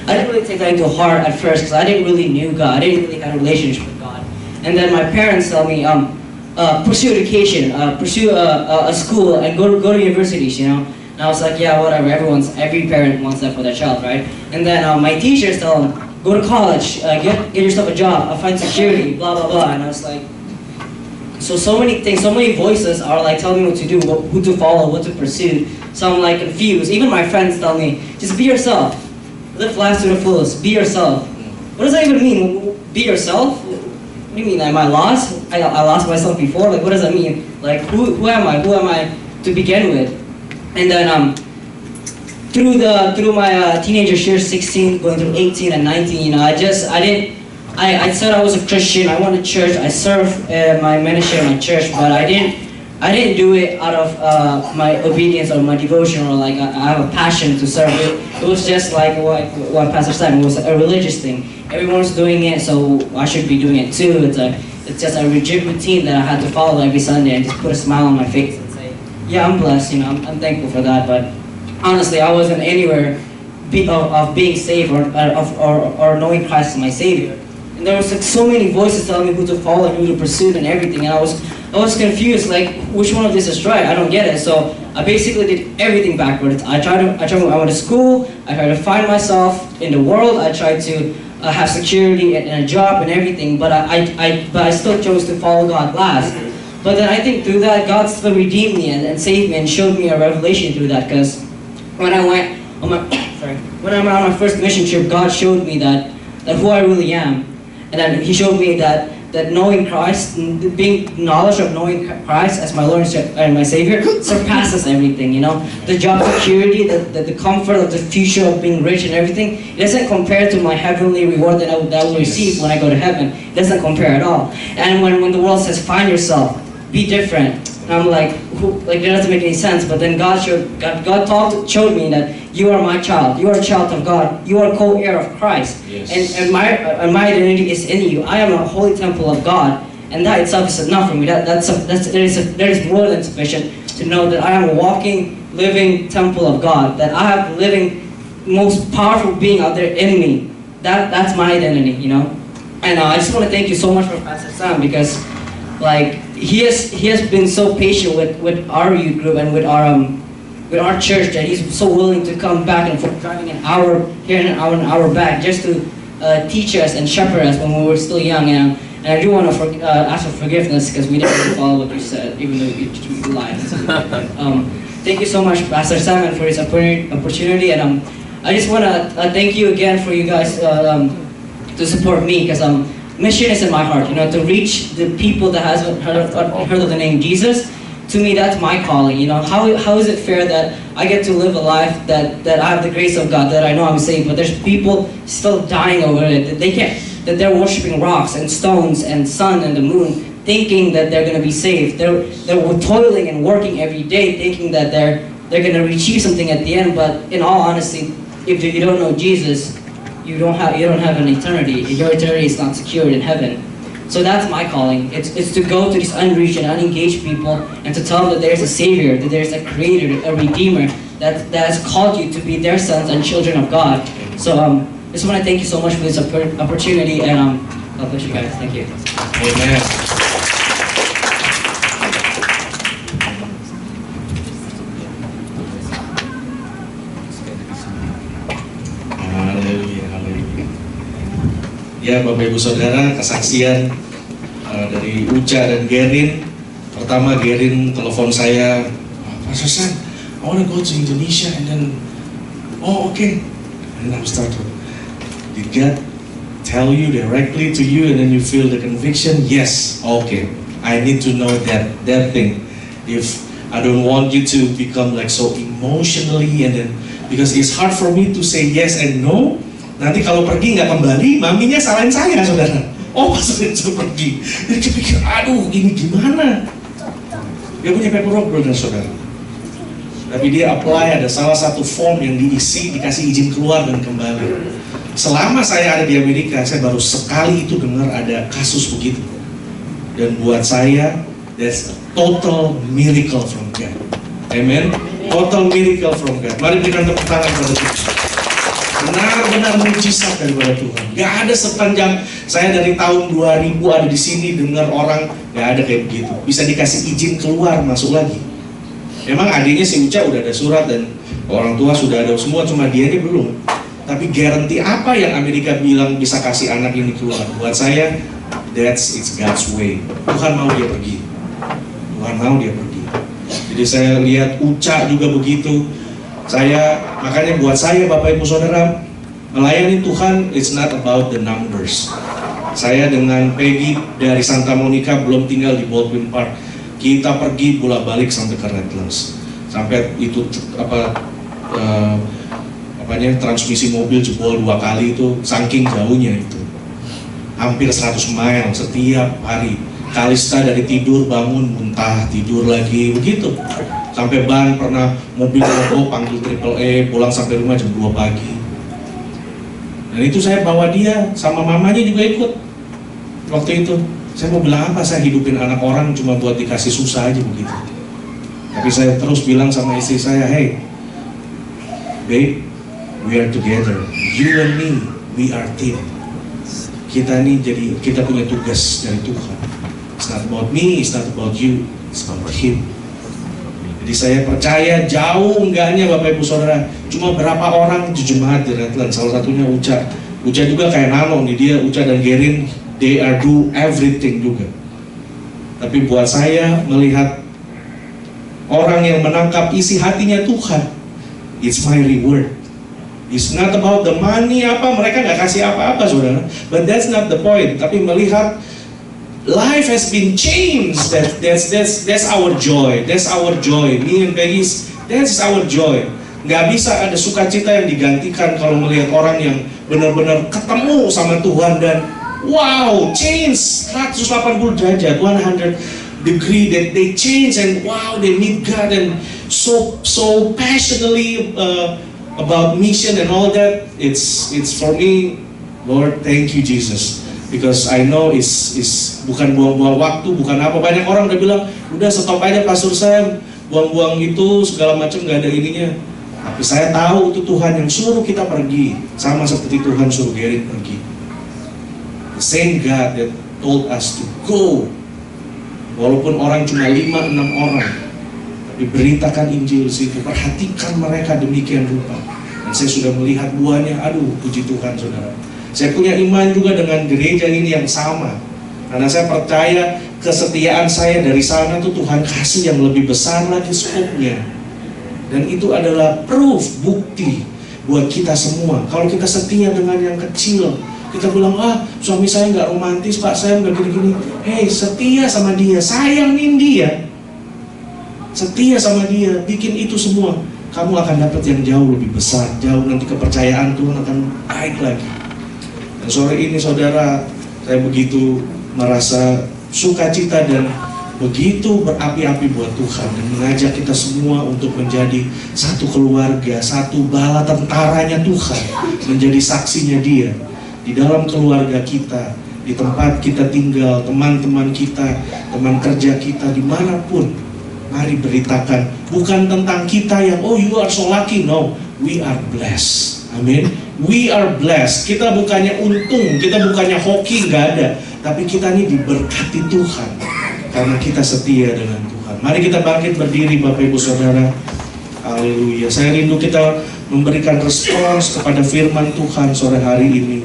I didn't really take that into heart at first because I didn't really knew God. I didn't really have a relationship with God. And then my parents tell me, pursue education, pursue a school, and go to universities. You know. And I was like, yeah, whatever. Every parent wants that for their child, right? And then my teachers tell them, go to college, get yourself a job, find security, blah blah blah. And I was like, so many things, so many voices are like telling me what to do, who to follow, what to pursue. So I'm like confused. Even my friends tell me, just be yourself. Live life to the fullest. Be yourself. What does that even mean? Be yourself? What do you mean? Am I lost? I lost myself before? Like, what does that mean? Like, who am I? Who am I to begin with? And then through my teenager years, 16, going through 18 and 19, you know, I said I was a Christian. I went to church. I served my ministry in my church, but I didn't do it out of my obedience or my devotion or like I have a passion to serve it. It was just like what Pastor said. It was a religious thing. Everyone's doing it, so I should be doing it too. It's just a rigid routine that I had to follow every Sunday and just put a smile on my face and say, yeah, I'm blessed. You know, I'm thankful for that. But honestly, I wasn't anywhere of being saved or knowing Christ as my Savior. And there was like so many voices telling me who to follow and who to pursue and everything, and I was confused, like which one of this is right? I don't get it. So I basically did everything backwards. I went to school, I tried to find myself in the world, I tried to have security and a job and everything, but I still chose to follow God last. But then I think through that, God still redeemed me and saved me and showed me a revelation through that, because when I went on my first mission trip, God showed me that who I really am. And then He showed me that knowing Christ, being knowledge of knowing Christ as my Lord and my Savior surpasses everything, you know. The job security, the comfort of the future of being rich and everything, it doesn't compare to my heavenly reward that I will receive when I go to heaven. It doesn't compare at all. And when the world says, find yourself, be different, and I'm like, that doesn't make any sense. But then God showed me that you are my child. You are a child of God. You are co-heir of Christ. Yes. And my identity is in you. I am a holy temple of God, and that itself is enough for me. That is more than sufficient to know that I am a walking, living temple of God. That I have the living, most powerful being out there in me. That's my identity, you know. And I just want to thank you so much for Pastor Sam, because like he has been so patient with our youth group and with our church, that he's so willing to come back and forth, driving an hour here and an hour back, just to teach us and shepherd us when we were still young. And I do want to ask for forgiveness because we didn't really follow what you said, even though you lied. Thank you so much, Pastor Simon, for this opportunity, and I just want to thank you again for you guys to support me, because mission is in my heart, you know, to reach the people that hasn't heard of the name Jesus. To me, that's my calling, you know. How is it fair that I get to live a life that I have the grace of God, that I know I'm saved, but there's people still dying over it, that they're worshiping rocks and stones and sun and the moon, thinking that they're going to be saved. They're toiling and working every day, thinking that they're going to achieve something at the end. But in all honesty, if you don't know Jesus, you don't have an eternity. Your eternity is not secured in heaven. So that's my calling. It's to go to these unreached and unengaged people and to tell them that there's a Savior, that there's a Creator, a Redeemer, that has called you to be their sons and children of God. So just want to thank you so much for this opportunity, and God bless you guys. Thank you. Amen. Haleluya, haleluya. Ya Bapak Ibu Saudara, kesaksian dari Uca dan Gerin. Pertama Gerin telepon saya, Pastor Sam, I want to go to Indonesia, and then, oh okay, and then I started. Did God tell you directly to you, and then you feel the conviction? Yes, okay, I need to know that thing. If I don't want you to become like so emotionally, and then because it's hard for me to say yes and no. Nanti kalau pergi nggak kembali, maminya salahin saya, saudara. Oh, Pastor itu pergi. Jadi dia pikir, aduh, ini gimana? Dia punya paperwork, brother, saudara. Tapi dia apply, ada salah satu form yang diisi, dikasih izin keluar dan kembali. Selama saya ada di Amerika, saya baru sekali itu dengar ada kasus begitu. Dan buat saya, that's a total miracle from God. Amen. Total miracle from God. Mari berikan tepuk tangan kepada Tuhan. Benar-benar mujizat daripada Tuhan. Gak ada sepanjang saya dari tahun 2000 ada di sini dengar orang gak ada kayak begitu. Bisa dikasih izin keluar masuk lagi. Memang adiknya si Uca udah ada surat dan orang tua sudah ada semua, cuma dia ini belum. Tapi garanti apa yang Amerika bilang bisa kasih anak ini keluar? Buat saya, it's God's way. Tuhan mau dia pergi. Tuhan mau dia pergi. Jadi saya lihat Uca juga begitu. Makanya buat saya Bapak Ibu Saudara, melayani Tuhan it's not about the numbers. Saya dengan Peggy dari Santa Monica belum tinggal di Baldwin Park. Kita pergi bolak-balik sampai ke Redlands. Sampai itu transmisi mobil jebol 2 kali itu, saking jauhnya itu. Hampir 100 mile setiap hari. Kalista dari tidur bangun muntah, tidur lagi begitu. Sampai ban pernah mobil mogok panggil AAA, pulang sampai rumah jam 2 pagi. Dan itu saya bawa dia sama mamanya juga ikut. Waktu itu saya mau bilang apa, saya hidupin anak orang cuma buat dikasih susah aja begitu. Tapi saya terus bilang sama istri saya, hey babe, we are together, you and me, we are team. Kita punya tugas dari Tuhan. It's not about me, it's not about you, it's about Him. Jadi saya percaya jauh enggaknya Bapak Ibu Saudara, cuma berapa orang di jemaat di Redlands, salah satunya Uca. Uca juga kayak Nano nih, dia Uca dan Gerin, they are do everything juga. Tapi buat saya melihat orang yang menangkap isi hatinya Tuhan, it's my reward. It's not about the money apa, mereka nggak kasih apa-apa saudara. But that's not the point. Tapi melihat life has been changed. That's our joy. That's our joy. Me and Peggy, that's our joy. Nggak bisa ada sukacita yang digantikan kalau melihat orang yang benar-benar ketemu sama Tuhan dan wow, change 180 derajat, 100 degree that they change and wow, they meet God and so passionately about mission and all that. It's for me, Lord, thank you Jesus, because I know it's bukan buang-buang waktu, bukan apa. Banyak orang udah bilang, udah stop aja Pastor Sam, buang-buang itu segala macam, nggak ada ininya. Tapi saya tahu itu Tuhan yang suruh kita pergi, sama seperti Tuhan suruh Gerin pergi. The same God that told us to go, walaupun orang cuma 5-6 orang, tapi beritakan Injil situ, perhatikan mereka demikian rupa. Dan saya sudah melihat buahnya, aduh puji Tuhan saudara. Saya punya iman juga dengan gereja ini yang sama, karena saya percaya kesetiaan saya dari sana tuh Tuhan kasih yang lebih besar lagi skopnya. Dan itu adalah proof, bukti buat kita semua. Kalau kita setia dengan yang kecil, kita bilang, suami saya nggak romantis Pak, saya nggak gini-gini. Hey, setia sama dia, sayangin dia, setia sama dia, bikin itu semua, kamu akan dapat yang jauh lebih besar. Jauh nanti kepercayaan Tuhan akan naik lagi. Dan sore ini saudara, saya begitu merasa sukacita dan begitu berapi-api buat Tuhan, dan mengajak kita semua untuk menjadi satu keluarga, satu bala tentaranya Tuhan, menjadi saksinya Dia di dalam keluarga kita, di tempat kita tinggal, teman-teman kita, teman kerja kita, dimanapun. Mari beritakan, bukan tentang kita yang oh you are so lucky, no, we are blessed. Amin. We are blessed. Kita bukannya untung, kita bukannya hoki, nggak ada, tapi kita ini diberkati Tuhan karena kita setia dengan Tuhan. Mari kita bangkit berdiri, Bapak Ibu Saudara. Haleluya. Saya rindu kita memberikan respons kepada firman Tuhan sore hari ini.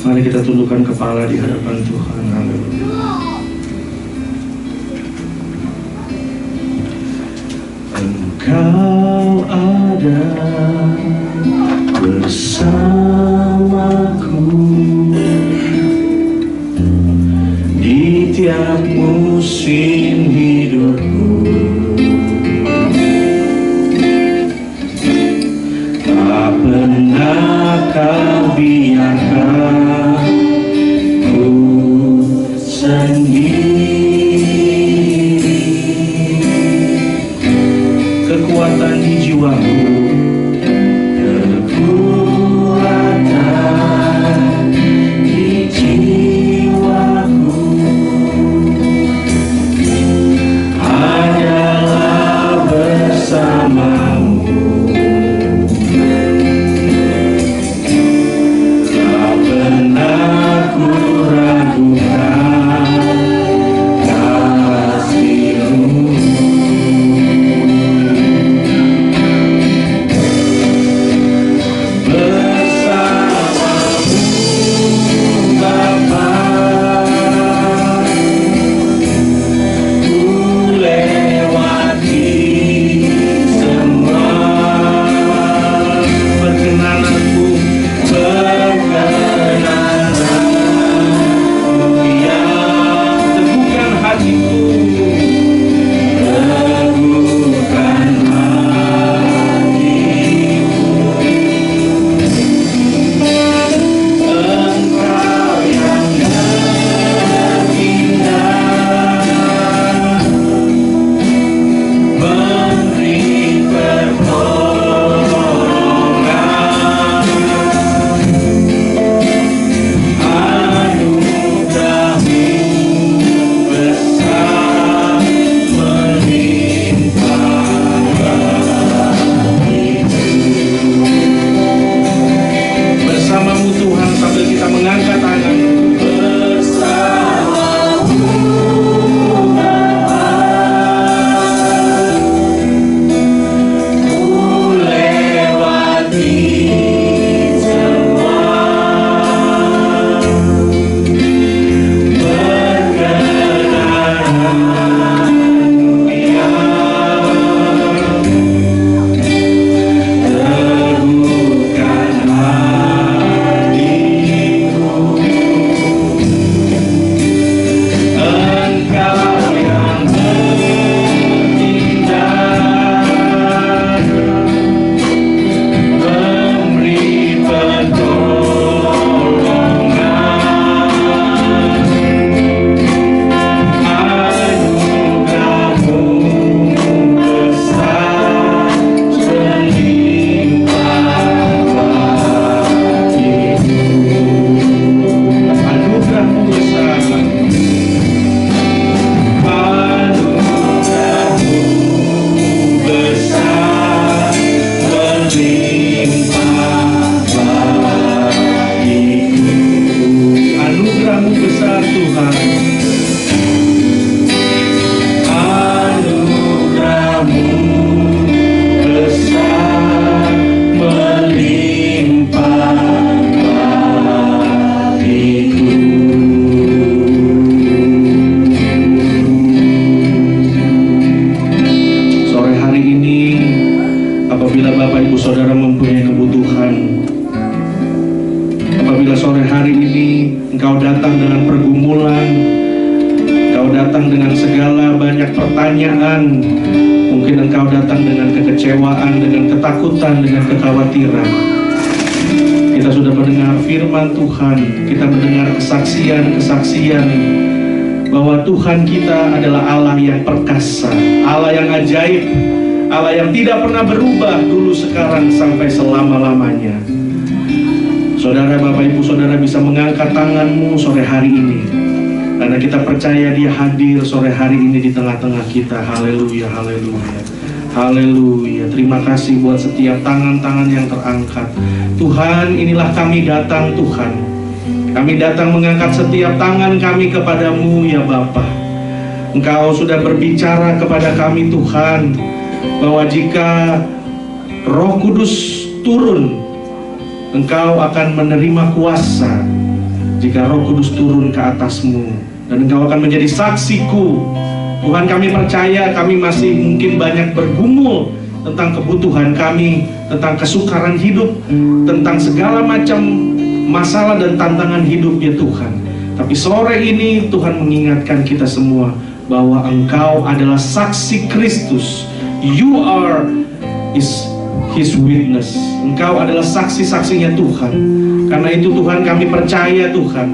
Mari kita tundukkan kepala di hadapan Tuhan. Haleluya. Engkau ada bersamaku di tiap musim hidupku. Tak pernah kau biarkan ku sendiri. Kekuatan di jiwaku, kekuatan di jiwaku adalah bersamamu. Tak pernah ku ragukan kasih-Mu. Berkenan apabila sore hari ini engkau datang dengan pergumulan, engkau datang dengan segala banyak pertanyaan, mungkin engkau datang dengan kekecewaan, dengan ketakutan, dengan kekhawatiran. Kita sudah mendengar firman Tuhan, kita mendengar kesaksian-kesaksian bahwa Tuhan kita adalah Allah yang perkasa, Allah yang ajaib, Allah yang tidak pernah berubah dulu, sekarang, sampai selama-lamanya. Saudara, Bapak Ibu Saudara bisa mengangkat tanganmu sore hari ini, karena kita percaya Dia hadir sore hari ini di tengah-tengah kita. Haleluya, haleluya, haleluya. Terima kasih buat setiap tangan-tangan yang terangkat. Tuhan, inilah kami datang Tuhan. Kami datang mengangkat setiap tangan kami kepadamu ya Bapa. Engkau sudah berbicara kepada kami Tuhan, bahwa jika Roh Kudus turun, Engkau akan menerima kuasa. Jika Roh Kudus turun ke atasmu, dan Engkau akan menjadi saksiku. Tuhan, kami percaya kami masih mungkin banyak bergumul tentang kebutuhan kami, tentang kesukaran hidup, tentang segala macam masalah dan tantangan hidupnya Tuhan. Tapi sore ini Tuhan mengingatkan kita semua bahwa Engkau adalah saksi Kristus. You are His witness. Engkau adalah saksi-saksinya Tuhan. Karena itu Tuhan, kami percaya Tuhan,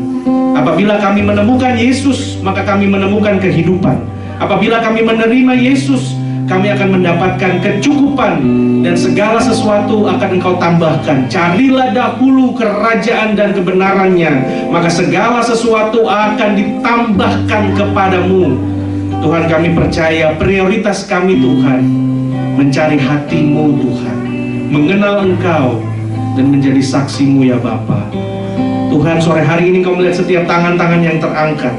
apabila kami menemukan Yesus, maka kami menemukan kehidupan. Apabila kami menerima Yesus, kami akan mendapatkan kecukupan, dan segala sesuatu akan Engkau tambahkan. Carilah dahulu kerajaan dan kebenarannya, maka segala sesuatu akan ditambahkan kepadamu. Tuhan, kami percaya prioritas kami Tuhan, mencari hati-Mu Tuhan, mengenal Engkau, dan menjadi saksi-Mu ya Bapa. Tuhan, sore hari ini Kau melihat setiap tangan-tangan yang terangkat.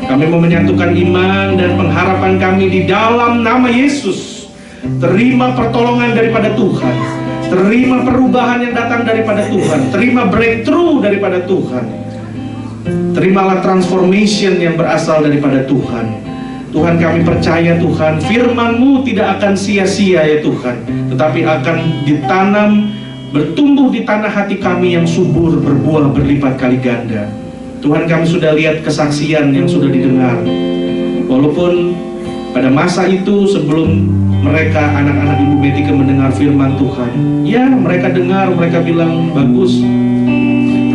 Kami mau menyatukan iman dan pengharapan kami di dalam nama Yesus. Terima pertolongan daripada Tuhan, terima perubahan yang datang daripada Tuhan, terima breakthrough daripada Tuhan, terimalah transformation yang berasal daripada Tuhan. Tuhan, kami percaya Tuhan, firman-Mu tidak akan sia-sia ya Tuhan, tetapi akan ditanam, bertumbuh di tanah hati kami yang subur, berbuah berlipat kali ganda. Tuhan, kami sudah lihat kesaksian yang sudah didengar. Walaupun pada masa itu sebelum mereka, anak-anak Ibu Betika mendengar firman Tuhan, ya mereka dengar, mereka bilang bagus.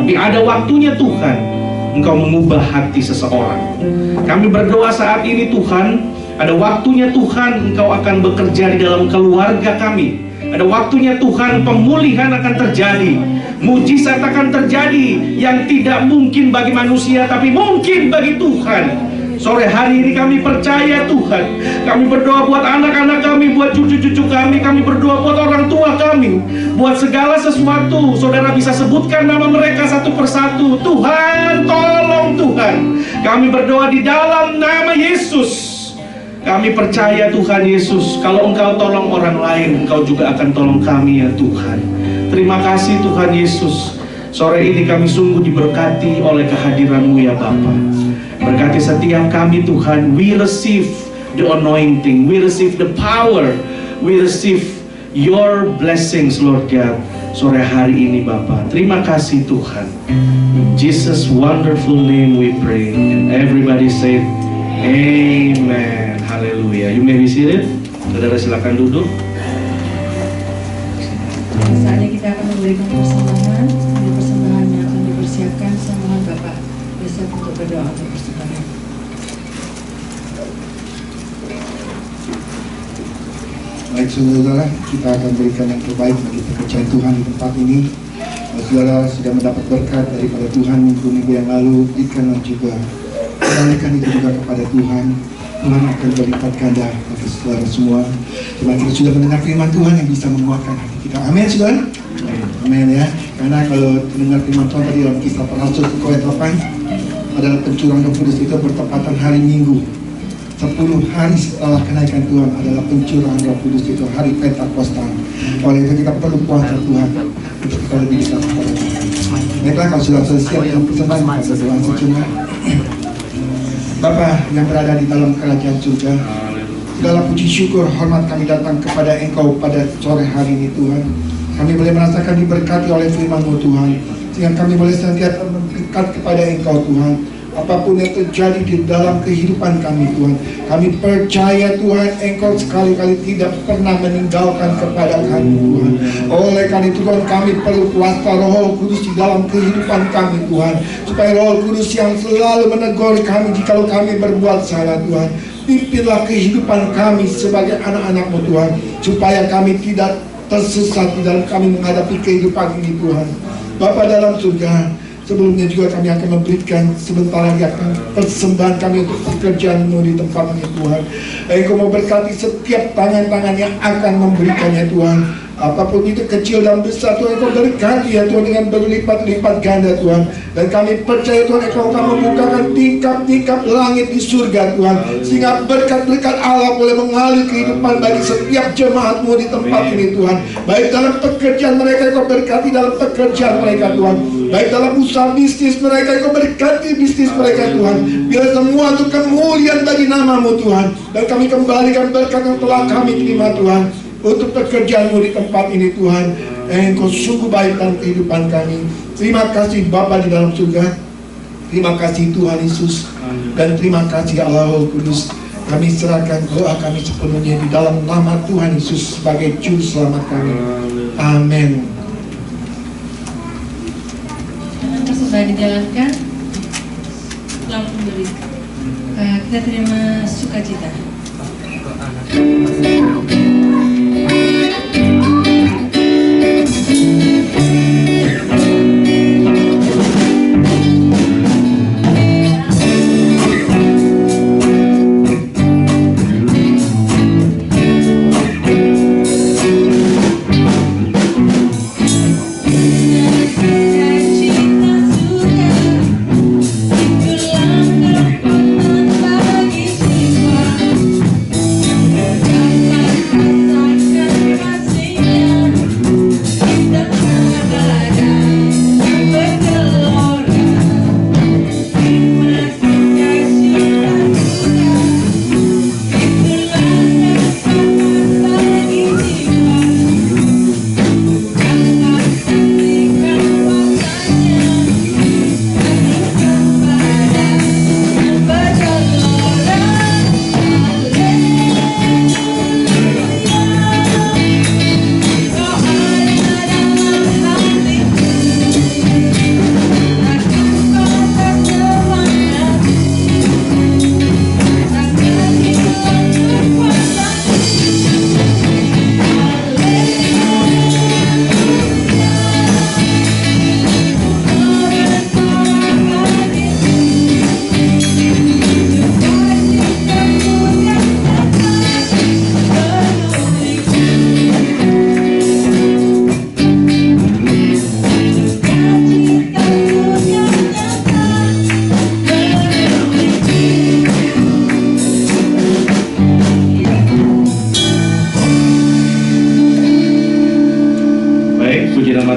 Tapi ada waktunya Tuhan, Engkau mengubah hati seseorang. Kami berdoa saat ini Tuhan, ada waktunya Tuhan Engkau akan bekerja di dalam keluarga kami. Ada waktunya Tuhan, pemulihan akan terjadi, mujizat akan terjadi yang tidak mungkin bagi manusia, tapi mungkin bagi Tuhan. Sore hari ini kami percaya Tuhan. Kami berdoa buat anak-anak kami, buat cucu-cucu kami. Kami berdoa buat orang tua kami, buat segala sesuatu. Saudara bisa sebutkan nama mereka satu persatu. Tuhan, tolong Tuhan. Kami berdoa di dalam nama Yesus. Kami percaya Tuhan Yesus, kalau Engkau tolong orang lain, Engkau juga akan tolong kami ya Tuhan. Terima kasih Tuhan Yesus. Sore ini kami sungguh diberkati oleh kehadiran-Mu ya Bapa. Berkati setiap kami Tuhan. We receive the anointing, we receive the power, we receive your blessings Lord God. Sore hari ini Bapa, terima kasih Tuhan. In Jesus' wonderful name we pray. And everybody say Amen. Haleluya. You may be seated. Saudara silakan duduk. Saatnya kita akan memberikan persembahan. Ini persembahan yang akan dipersiapkan. Saya mohon Bapak Yosef untuk berdoa untuk persembahan. Baik saudara, kita akan berikan yang terbaik bagi pekerjaan Tuhan di tempat ini. Saudara sudah mendapat berkat daripada Tuhan minggu yang lalu, berikanlah juga, kembalikan itu juga kepada Tuhan. Tuhan akan berlipat ganda bagi saudara semua. Cuma kita sudah mendengar firman Tuhan yang bisa menguatkan hati kita. Amin saudara? Amin ya. Karena kalau mendengar firman Tuhan tadi dalam Kisah Para Rasul ayat 8 adalah pencurahan Roh Kudus, itu bertepatan hari Minggu. 10 hari setelah kenaikan Tuhan adalah pencurahan Roh Kudus, itu hari Pentakosta. Oleh itu kita perlu puasa Tuhan untuk kita lebih dekat kepada Tuhan. Baiklah, kalau sudah siap dengan persembahan, kita berdoa sejenak. Bapa yang berada di dalam kerajaan surga, segala puji syukur hormat kami datang kepada Engkau pada sore hari ini Tuhan. Kami boleh merasakan diberkati oleh firman-Mu Tuhan. sehingga kami boleh senantiasa mendekat kepada Engkau Tuhan. Apapun yang terjadi di dalam kehidupan kami Tuhan, kami percaya Tuhan Engkau sekali-kali tidak pernah meninggalkan kepada kami Tuhan. Oleh karena itu Tuhan, kami perlu kuasa Roh Kudus di dalam kehidupan kami Tuhan, supaya Roh Kudus yang selalu menegur kami jikalau kami berbuat salah Tuhan. Pimpinlah kehidupan kami sebagai anak-anak-Mu Tuhan, supaya kami tidak tersesat di dalam kami menghadapi kehidupan ini Tuhan. Bapa dalam surga, sebelumnya juga kami akan memberikan sebentar lagi akan persembahan kami untuk pekerjaan-Mu di tempat ini Tuhan. Engkau mau berkati setiap tangan-tangan yang akan memberikannya Tuhan. Apapun itu kecil dan besar Tuhan, Engkau berkati ya Tuhan dengan berlipat-lipat ganda Tuhan. Dan kami percaya Tuhan, Engkau akan membukakan tingkap-tingkap langit di surga Tuhan, sehingga berkat-berkat Allah boleh mengalir kehidupan bagi setiap jemaat-Mu di tempat ini Tuhan. Baik dalam pekerjaan mereka, Engkau berkati dalam pekerjaan mereka Tuhan. Baik dalam usaha bisnis mereka, Engkau berkati bisnis mereka Tuhan. Biar semua untuk kemuliaan bagi nama-Mu Tuhan. Dan kami kembalikan berkat yang telah kami terima Tuhan, untuk pekerjaan-Mu di tempat ini Tuhan. Engkau sungguh baik dalam kehidupan kami. Terima kasih Bapa di dalam surga. Terima kasih Tuhan Yesus. Dan terima kasih Allah Roh Kudus. Kami serahkan doa kami sepenuhnya di dalam nama Tuhan Yesus sebagai Juru Selamat kami. Amin. Persembahan dijalankan. Langsung beri. Kita terima sukacita.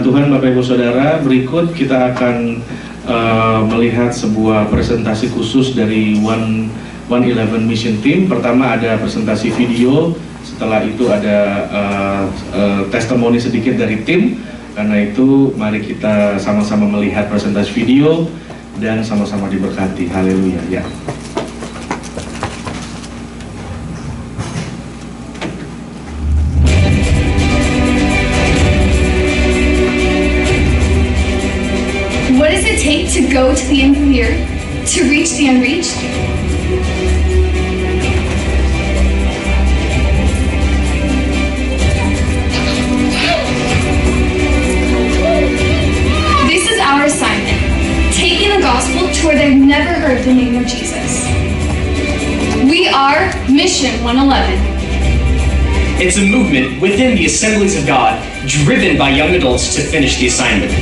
Tuhan, Bapak Ibu Saudara, berikut kita akan melihat sebuah presentasi khusus dari 111 Mission Team. Pertama ada presentasi video, setelah itu ada testimoni sedikit dari tim. Karena itu mari kita sama-sama melihat presentasi video dan sama-sama diberkati. Haleluya ya. What does it take to go to the end of the earth, to reach the unreached? This is our assignment, taking the gospel to where they've never heard the name of Jesus. We are Mission 111. It's a movement within the Assemblies of God, driven by young adults to finish the assignment.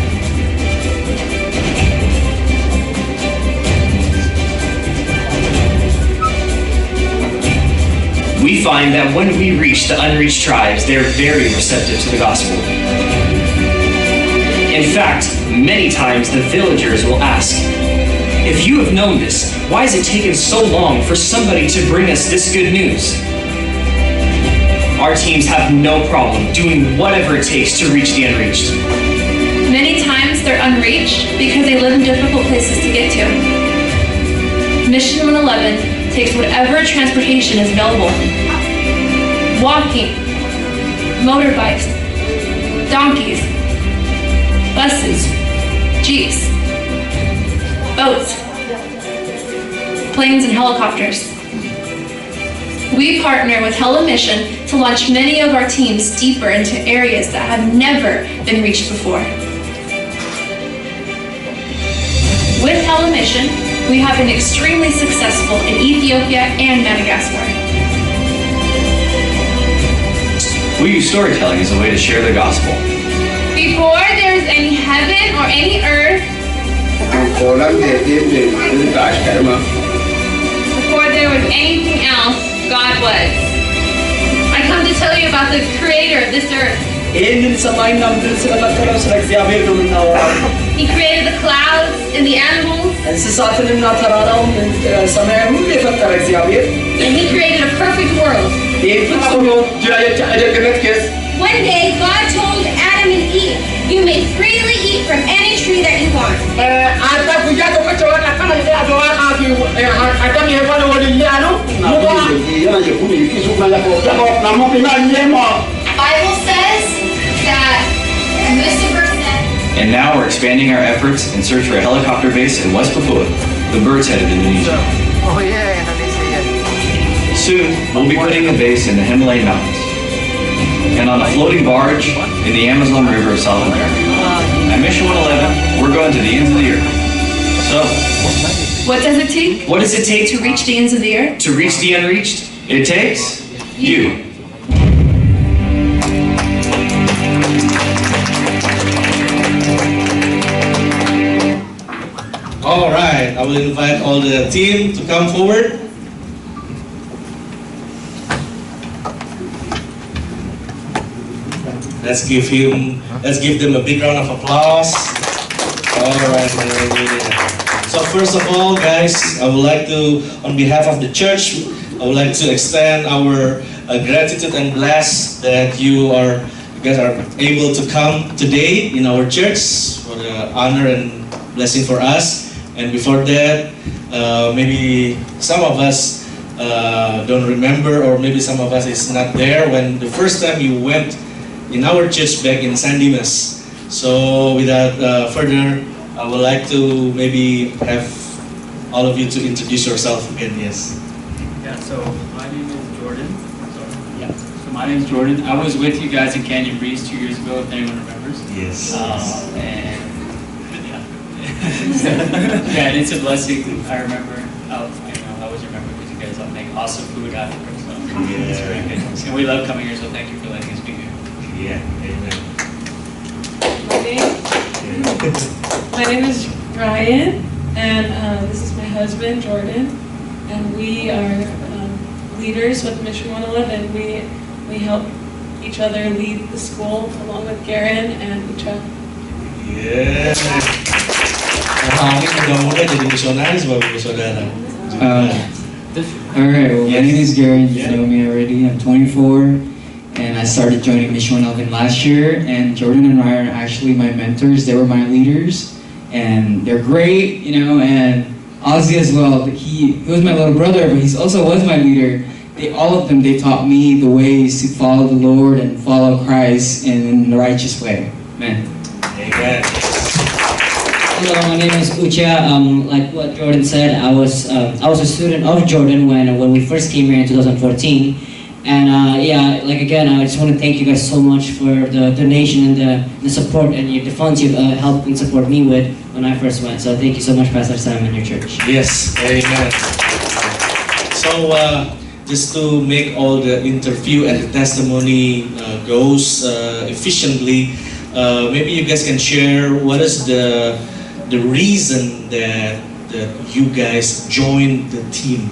We find that when we reach the unreached tribes, they're very receptive to the gospel. In fact, many times the villagers will ask, "If you have known this, why has it taken so long for somebody to bring us this good news?" Our teams have no problem doing whatever it takes to reach the unreached. Many times they're unreached because they live in difficult places to get to. Mission 111 takes whatever transportation is available. Walking, motorbikes, donkeys, buses, jeeps, boats, planes and helicopters. We partner with Hello Mission to launch many of our teams deeper into areas that have never been reached before. With Hello Mission, we have been extremely successful in Ethiopia and Madagascar. We use storytelling as a way to share the gospel. Before there is any heaven or any earth, before there was anything else, God was. I come to tell you about the creator of this earth. He created the clouds and the animals. And he created a perfect world. One day, God told Adam and Eve, you may freely eat from any tree that you want. Bible says that Lucifer said. And now we're expanding our efforts in search for a helicopter base in West Papua, the bird's head of Indonesia. Oh yeah, Indonesia. Soon, we'll be putting a base in the Himalayan mountains and on a floating barge in the Amazon River of South America. At Mission 111, we're going to the ends of the earth. So, What does it take? what does it take To reach the ends of the earth? to reach the unreached? It takes you. All right, I will invite all the team to come forward. Let's give them a big round of applause. All right, hallelujah. So first of all, guys, I would like to, on behalf of the church, I would like to extend our gratitude and bless that you guys are able to come today in our church for the honor and blessing for us. And before that, maybe some of us don't remember, or maybe some of us is not there when the first time you went in our church back in San Dimas. So without further, I would like to maybe have all of you to introduce yourself again. Yes. Yeah, so my name is Jordan. So my name is Jordan. I was with you guys in Canyon Breeze 2 years ago, if anyone remembers. Yes. And yeah, and it's a blessing. I remember, I always remember because you guys all make awesome food afterwards. So it's very good. And we love coming here, so thank you for letting us be here. Yeah. Amen. My name is Ryan, and this is my husband, Jordan, and we are leaders with Mission 111. We help each other lead the school along with Garen and Ucha. Yeah. Kami mudah-mudah jadi misionaris Bapak Saudara. Alright, well, my name is Gary, you know me already. I'm 24, and I started joining Mission 111 last year, and Jordan and Ryan are actually my mentors. They were my leaders, and they're great, and Ozzy as well. He was my little brother, but he also was my leader. All of them, they taught me the ways to follow the Lord and follow Christ in the righteous way. Amen. Amen. Hello, my name is Ucha. Like what Jordan said, I was a student of Jordan when we first came here in 2014. And again, I just want to thank you guys so much for the donation and the support and the funds you've helped and support me with when I first went. So thank you so much, Pastor Sam and your church. Yes, amen. So just to make all the interview and the testimony goes efficiently, maybe you guys can share what is the reason that you guys joined the team,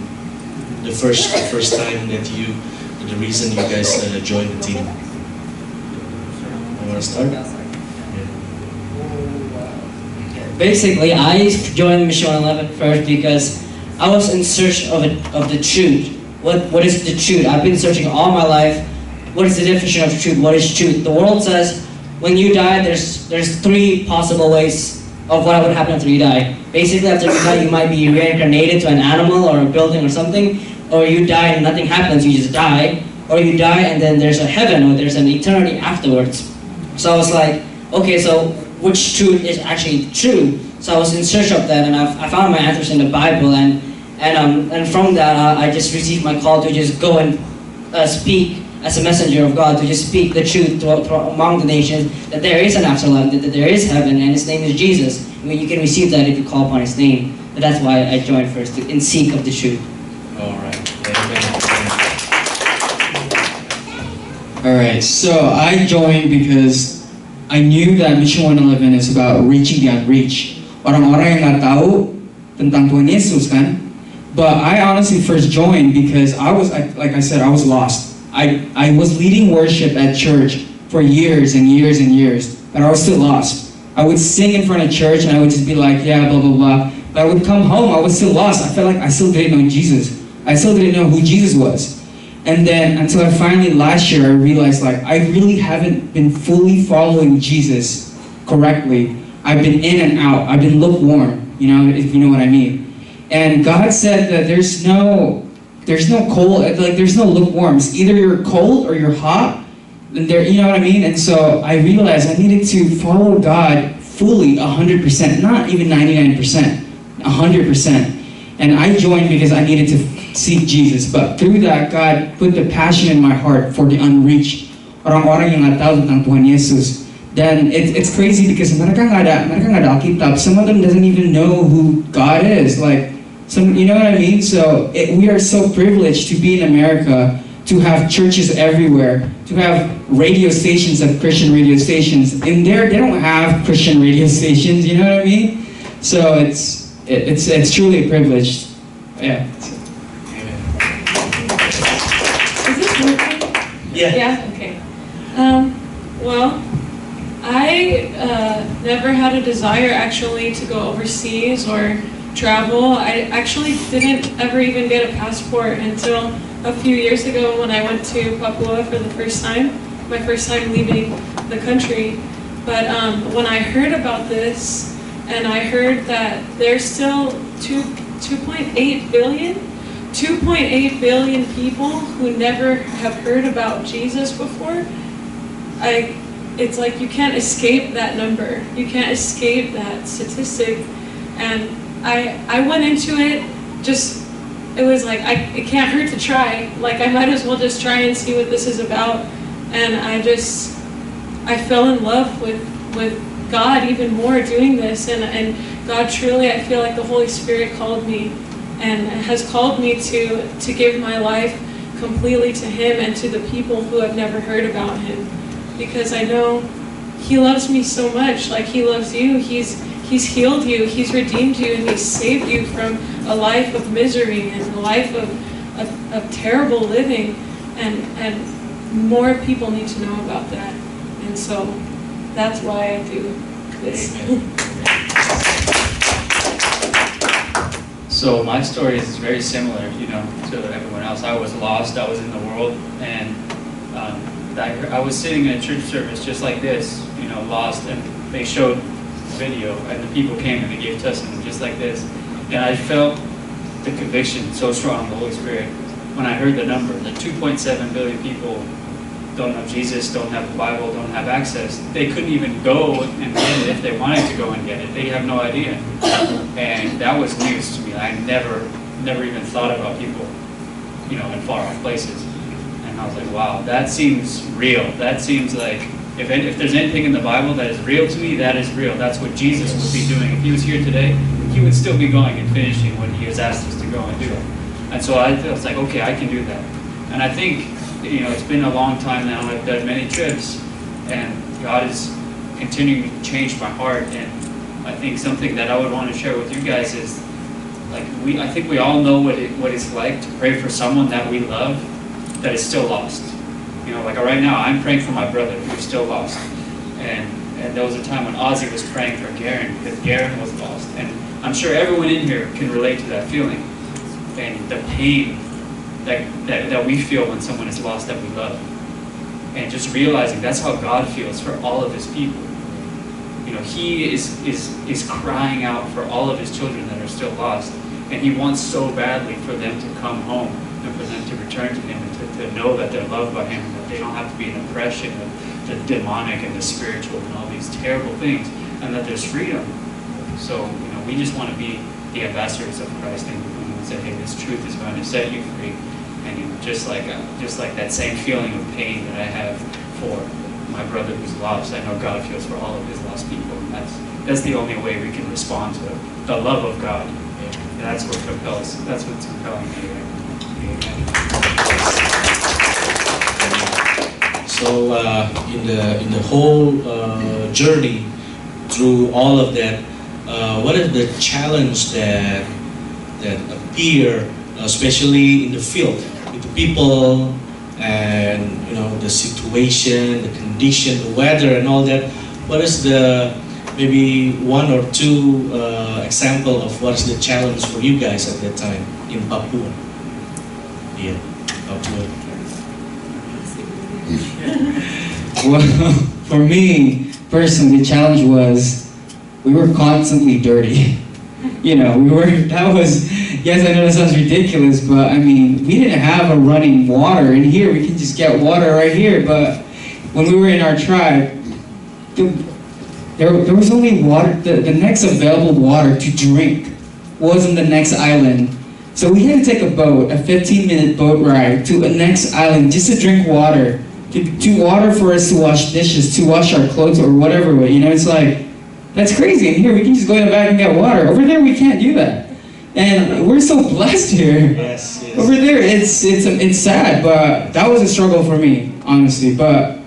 the first time that the reason you guys joined the team. You want to start? Basically, I joined Mission 111 first because I was in search of the truth. What is the truth? I've been searching all my life. What is the definition of truth? What is truth? The world says when you die, there's three possible ways of what would happen after you die. Basically, after you die, you might be reincarnated to an animal or a building or something, or you die and nothing happens, you just die, or you die and then there's a heaven or there's an eternity afterwards. So I was like, okay, so which truth is actually true? So I was in search of that, and I found my answers in the Bible, and from that I just received my call to just go and speak as a messenger of God, to just speak the truth to among the nations, that there is an afterlife, that there is heaven, and His name is Jesus. I mean, you can receive that if you call upon His name. But that's why I joined first, in seek of the truth. All right. Amen. All right, so I joined because I knew that Mission 111 is about reaching the unreached. Orang-orang yang nggak tahu tentang Tuhan Yesus kan. But I honestly first joined because like I said, I was lost. I was leading worship at church for years and years and years, but I was still lost. I would sing in front of church and I would just be like, yeah, blah, blah, blah. But I would come home, I was still lost. I felt like I still didn't know Jesus. I still didn't know who Jesus was. And then until I finally last year, I realized like I really haven't been fully following Jesus correctly. I've been in and out. I've been lukewarm, you know, if you know what I mean. And God said that there's no cold, like there's no lukewarm. It's either you're cold or you're hot. And there, you know what I mean? And so I realized I needed to follow God fully, 100%, not even 99%, 100%. And I joined because I needed to seek Jesus. But through that, God put the passion in my heart for the unreached. Orang-orang yang nggak tahu tentang Tuhan Yesus. Then it's crazy because mereka nggak ada Alkitab. Some of them doesn't even know who God is. Like, you know what I mean? So we are so privileged to be in America, to have churches everywhere, to have radio stations of Christian radio stations. In there, they don't have Christian radio stations. You know what I mean? So it's truly a privilege. Yeah. Is this working? Yeah. Yeah. Okay. Well, I never had a desire actually to go overseas or travel. I actually didn't ever even get a passport until a few years ago when I went to Papua for the first time, my first time leaving the country. But when I heard about this, and I heard that there's still 2.8 billion people who never have heard about Jesus before, it's like you can't escape that number. You can't escape that statistic. And I went into it it was like, it can't hurt to try. Like, I might as well just try and see what this is about. And I fell in love with God even more doing this. And God truly, I feel like the Holy Spirit called me and has called me to give my life completely to Him and to the people who have never heard about Him. Because I know He loves me so much, like He loves you. He's healed you, He's redeemed you, and He's saved you from a life of misery and a life of terrible living. And more people need to know about that. And so that's why I do this. So my story is very similar, you know, to everyone else. I was lost, I was in the world, and I was sitting in a church service just like this, you know, lost, and they showed video, and the people came and they gave testimony just like this, and I felt the conviction so strong of the Holy Spirit when I heard the number, that 2.7 billion people don't know Jesus, don't have the Bible, don't have access. They couldn't even go and get it if they wanted to go and get it. They have no idea, and that was news to me. I never even thought about people, you know, in far off places. And I was like, wow, that seems real. That seems like, if there's anything in the Bible that is real to me, that is real. That's what Jesus would be doing. If He was here today, He would still be going and finishing what He has asked us to go and do. And so I was like, okay, I can do that. And I think, you know, it's been a long time now. I've done many trips, and God is continuing to change my heart. And I think something that I would want to share with you guys is, like, I think we all know what it's like to pray for someone that we love that is still lost. You know, like right now, I'm praying for my brother who's still lost. And there was a time when Ozzy was praying for Garen, because Garen was lost. And I'm sure everyone in here can relate to that feeling and the pain that we feel when someone is lost that we love. and just realizing that's how God feels for all of His people. You know, He is crying out for all of His children that are still lost, and He wants so badly for them to come home and for them to return to Him and to know that they're loved by Him, and that they don't have to be in oppression of the demonic and the spiritual and all these terrible things, and that there's freedom. So, you know, we just want to be the ambassadors of Christ and say, hey, this truth is going to set you free. And you know, just like that same feeling of pain that I have for my brother who's lost, I know God feels for all of His lost people. And that's the only way we can respond to the love of God. And that's what compels. That's what's compelling me. So in the whole journey through all of that, what is the challenge that appear, especially in the field, with the people and you know the situation, the condition, the weather, and all that? What is the maybe one or two example of what is the challenge for you guys at that time in Papua? Yeah, Papua. Well, for me personally, the challenge was we were constantly dirty. You know, yes, I know that sounds ridiculous, but I mean, we didn't have a running water in here. We can just get water right here, but when we were in our tribe, there was only water, the next available water to drink was in the next island. So we had to take a boat, a 15-minute boat ride to the next island just to drink water, to water for us to wash dishes, to wash our clothes or whatever. You know, it's like, that's crazy. In here, we can just go in the back and get water. Over there, we can't do that. And we're so blessed here. Yes, yes. Over there, it's sad, but that was a struggle for me, honestly. But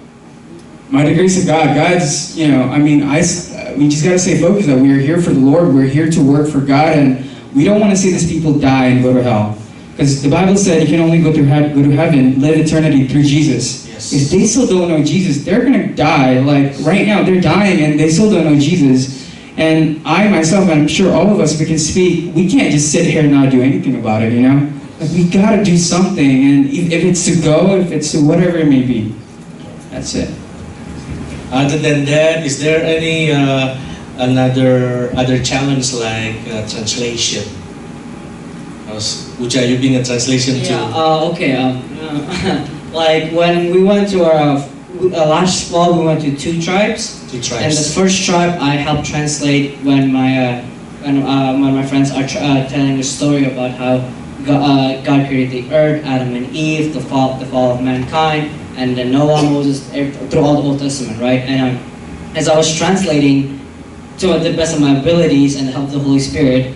by the grace of God, God's, you know, I mean, we just got to stay focused that we are here for the Lord. We're here to work for God, and we don't want to see these people die and go to hell. Because the Bible said you can only go to heaven, live eternity through Jesus. Yes. If they still don't know Jesus, they're going to die. Like right now, they're dying and they still don't know Jesus. And I myself, and I'm sure all of us, we can speak, we can't just sit here and not do anything about it, you know? Like we got to do something. And if it's to go, if it's to whatever it may be, that's it. Other than that, is there any other challenge like translation? Ucha, you being a translation too? Okay. Like when we went to our last fall, we went to two tribes. Two tribes. And the first tribe I helped translate when my friends are telling the story about how God created the earth, Adam and Eve, the fall of mankind, and then Noah, Moses, through all the Old Testament, right? And as I was translating to the best of my abilities and the help of the Holy Spirit,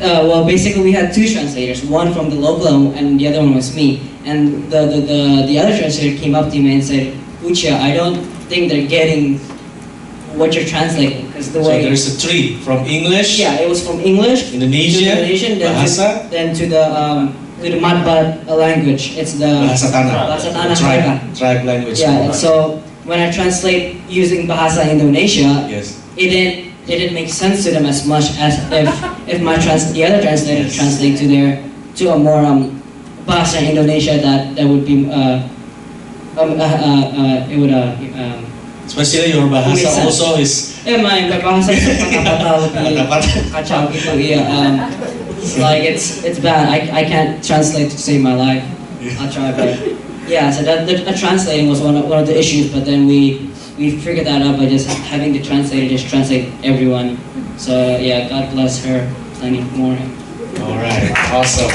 well, basically we had two translators, one from the local and the other one was me. And the other translator came up to me and said, Ucha, I don't think they're getting what you're translating. Because the way there's a tree from English. Yeah, it was from English, Indonesian, Bahasa, then to the Madbat language. It's the Bahasa Tanah. Tribe language. Yeah, and so when I translate using Bahasa Indonesia, yes, it didn't make sense to them as much as if the other translator translate to a more Bahasa Indonesia that would be it would especially your bahasa also is my bahasa itu lebih kacau gitu, yeah. Like it's bad. I can't translate to save my life. I'll try, but yeah. So that the translating was one of the issues, but then we figured that out by just having the translator just translate everyone. So yeah, God bless her plenty more. All right, awesome.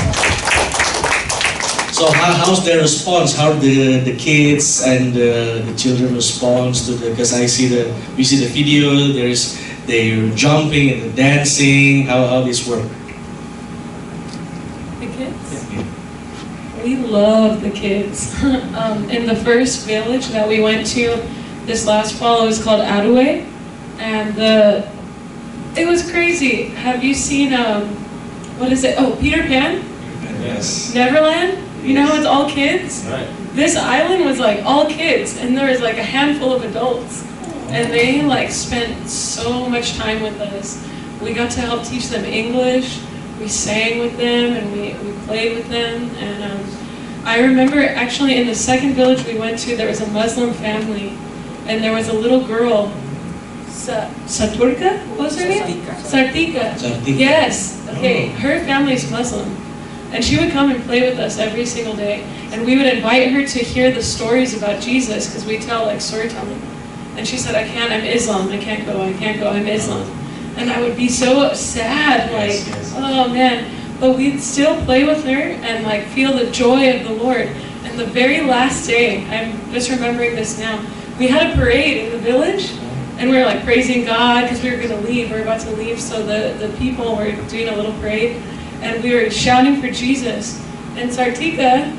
So how's their response? How the kids and the children response to the? Because we see the video. They're jumping and dancing. How this work? The kids? Yeah. We love the kids. In the first village that we went to this last fall, it was called Adue, and it was crazy. Have you seen what is it? Oh, Peter Pan? Yes. Neverland? You know, it's all kids. Right. This island was like all kids, and there was like a handful of adults, and they like spent so much time with us. We got to help teach them English. We sang with them, and we played with them, and I remember actually in the second village we went to, there was a Muslim family, and there was a little girl, Saturka, what was her name? Sartika. Yes. Okay. Her family's Muslim, and she would come and play with us every single day, and we would invite her to hear the stories about Jesus because we tell like storytelling, and she said, I'm Islam, I can't go, I'm Islam, and I would be so sad, like, oh man. But we'd still play with her and like feel the joy of the Lord. And the very last day, I'm just remembering this now, we had a parade in the village, and we were like praising God because we were going to leave. We were about to leave, so the people were doing a little parade, and we were shouting for Jesus. And Sartika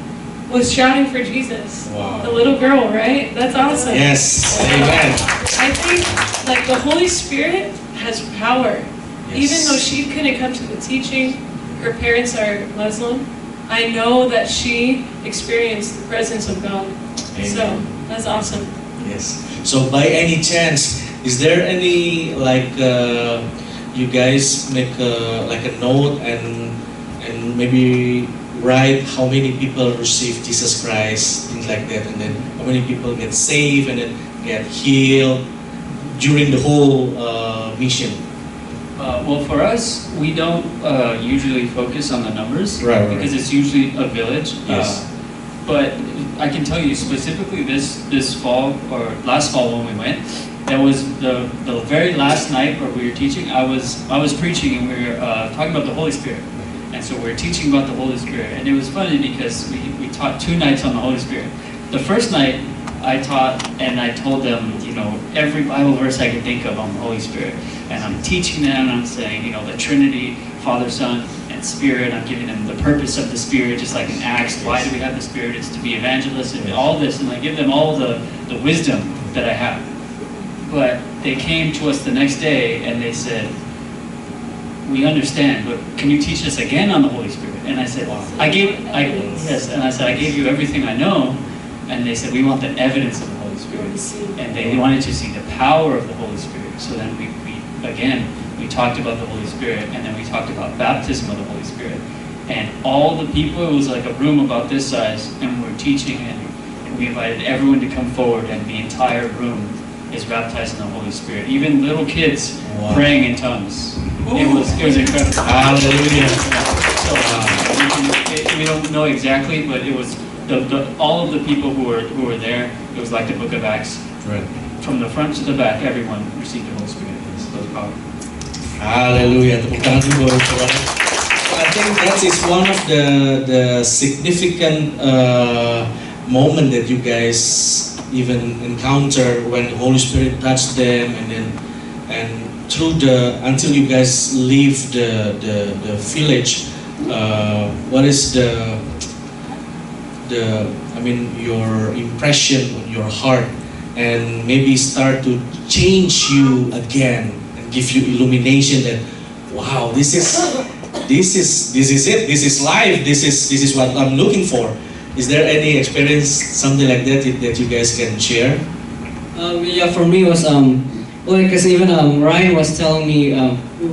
was shouting for Jesus. Wow. The little girl, right? That's awesome. Yes, amen. I think like the Holy Spirit has power. Even though she couldn't come to the teaching, her parents are Muslim, I know that she experienced the presence of God. Amen. So that's awesome. Yes. So by any chance, is there any like you guys make like a note and maybe write how many people receive Jesus Christ, things like that, and then how many people get saved and then get healed during the whole mission? Well, for us, we don't usually focus on the numbers, right, because it's usually a village. Yes. But I can tell you specifically this fall or last fall when we went, that was the very last night where we were teaching. I was preaching and we were talking about the Holy Spirit, and so we were teaching about the Holy Spirit, and it was funny because we taught 2 nights on the Holy Spirit. The first night I taught and I told them, every Bible verse I could think of on the Holy Spirit. And I'm teaching them, and I'm saying, the Trinity, Father, Son, and Spirit. I'm giving them the purpose of the Spirit, just like in Acts. Why do we have the Spirit? It's to be evangelists and all this. And I give them all the wisdom that I have. But they came to us the next day, and they said, we understand, but can you teach us again on the Holy Spirit? And I said, I gave you everything I know. And they said, we want the evidence of the Holy Spirit. And they wanted to see the power of the Holy Spirit. So then we talked about the Holy Spirit, and then we talked about baptism of the Holy Spirit. And all the people, it was like a room about this size, and we're teaching, and we invited everyone to come forward, and the entire room is baptized in the Holy Spirit. Even little kids praying in tongues. It was incredible. Hallelujah. So we don't know exactly, but it was all of the people who were there. It was like the Book of Acts. Right. From the front to the back, everyone received the Holy Spirit. It was powerful. Hallelujah. Tepuk tangan dulu buat saudara. So I think that is one of the significant moment that you guys even encounter when the Holy Spirit touched them, and through until you guys leave the village. What is your impression on your heart, and maybe start to change you again and give you illumination that, wow, this is it, this is life, this is what I'm looking for. Is there any experience, something like that you guys can share? Yeah, for me it was because even Ryan was telling me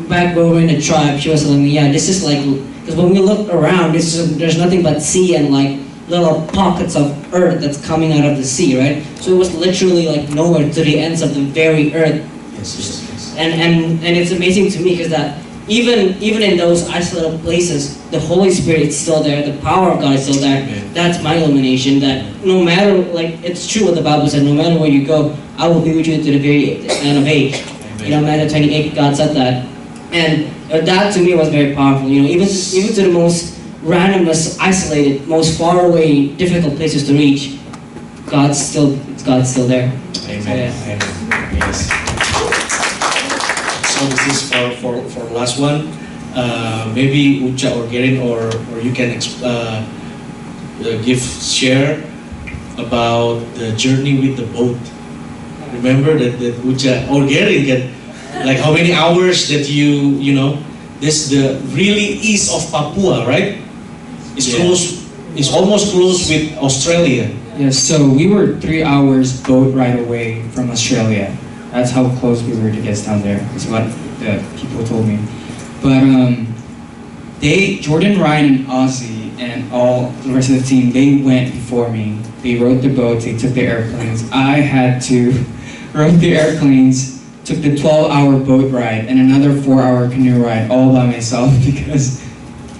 back when we were in the tribe, she was telling me, yeah, this is like, because when we look around, there's nothing but sea and like little pockets of earth that's coming out of the sea, right? So it was literally like nowhere to the ends of the very earth. Yes. And it's amazing to me because that even in those isolated places, the Holy Spirit is still there, the power of God is still there. Amen. That's my illumination, that no matter, like, it's true what the Bible said, no matter where you go, I will be with you to the very end of age. Amen. Matthew 28, God said that. And that to me was very powerful, even to the most random, most isolated, most far away, difficult places to reach, God's still there. Amen. So, Amen. Yes. So this is for last one. Maybe Ucha or Gerin or you can share about the journey with the boat. Remember that Ucha or Gerin can, like, how many hours that this the really east of Papua, right? It's close. It's almost close with Australia. Yes, so we were 3 hours boat ride away from Australia. That's how close we were to get down there, is what the people told me. But Jordan, Ryan, and Ozzy, and all the rest of the team, they went before me. They rowed the boats, they took the airplanes. I had to row the airplanes, took the 12-hour boat ride and another 4-hour canoe ride all by myself because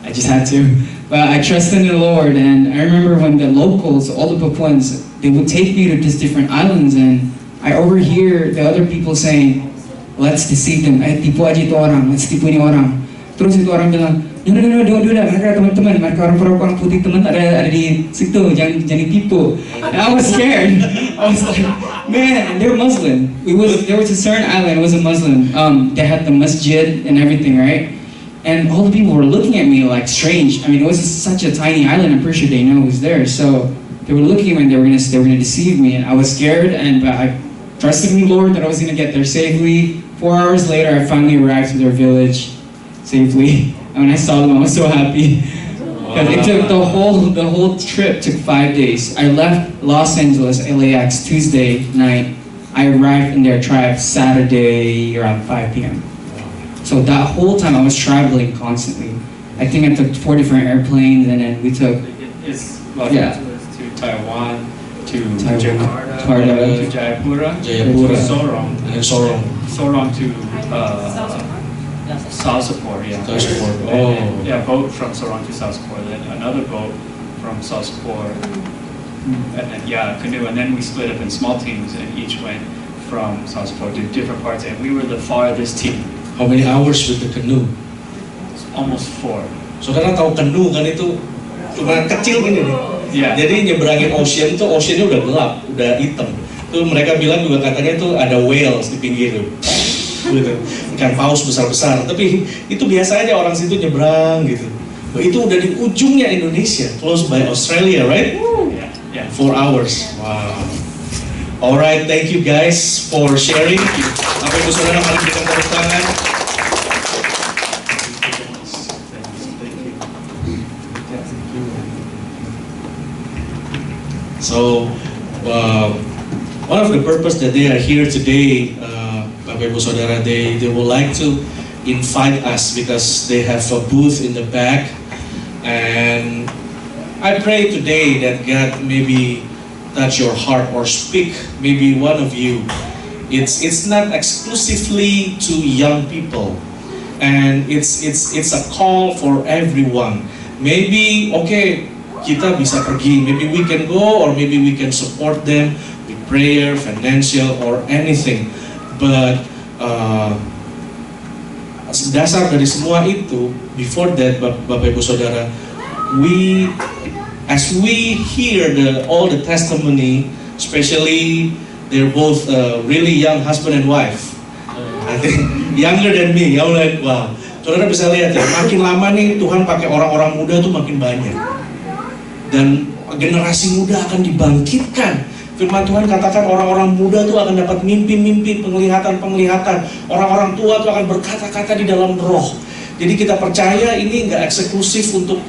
I just had to. But I trusted in the Lord, and I remember when the locals, all the Papuans, they would take me to these different islands, and I overhear the other people saying, let's deceive them. Tipu aja itu orang, let's tipu ini orang. Terus itu orang bilang, no, don't do that. Mereka teman-teman, mereka orang putih teman ada di situ, jangan tipu. And I was scared. I was like, man, they're Muslim. There was a certain island, it was a Muslim. They had the masjid and everything, right? And all the people were looking at me like strange. I mean, it was such a tiny island. I'm pretty sure they know who's there. So they were looking at me and they were gonna deceive me, and I was scared. But I trusted in the Lord that I was gonna get there safely. 4 hours later, I finally arrived to their village safely. And when I saw them, I was so happy. Because it took the whole trip took 5 days. I left Los Angeles, LAX Tuesday night. I arrived in their tribe Saturday around 5 p.m. So that whole time I was traveling constantly. I think I took 4 different airplanes, and then we took. It's Los Angeles to Taiwan, to Jakarta, to Jayapura, to Sorong, and Sorong to Salsapur, yeah. Salsapur. And, yeah, boat from Sorong to Salsapur, then another boat from Salsapur, and then canoe, and then we split up in small teams, and each went from Salsapur to different parts, and we were the farthest team. How many hours with the canoe? Almost 4. Saudara tahu canoe kan itu cuma kecil gini nih. Yeah. Jadi nyebrangin oceannya udah gelap, udah hitam. Tuh mereka bilang juga katanya tuh ada whales di pinggir tuh. Gitu. Ikan paus besar-besar. Tapi itu biasa aja orang situ nyebrang gitu. Itu udah di ujungnya Indonesia, close by Australia, right? Yeah. 4 hours. Wow. Alright, thank you guys for sharing. Bapak Ibu Saudara, mari kita tepuk tangan. So, one of the purpose that they are here today, Bapak Ibu Saudara, they would like to invite us because they have a booth in the back, and I pray today that God maybe touch your heart or speak maybe one of you. It's not exclusively to young people, and it's a call for everyone. Maybe okay, kita bisa pergi, maybe we can go, or maybe we can support them with prayer, financial, or anything. But dasar dari semua itu, before that, Bapak Ibu Saudara, as we hear all the testimony, especially they're both really young husband and wife. I think younger than me. I'm like, wow. Saudara bisa lihat ya, makin lama nih Tuhan pakai orang-orang muda tuh makin banyak. Dan generasi muda akan dibangkitkan. Firman Tuhan katakan orang-orang muda tuh akan dapat mimpi-mimpi, penglihatan-penglihatan. Orang-orang tua tuh akan berkata-kata di dalam roh. Jadi kita percaya ini nggak eksklusif untuk,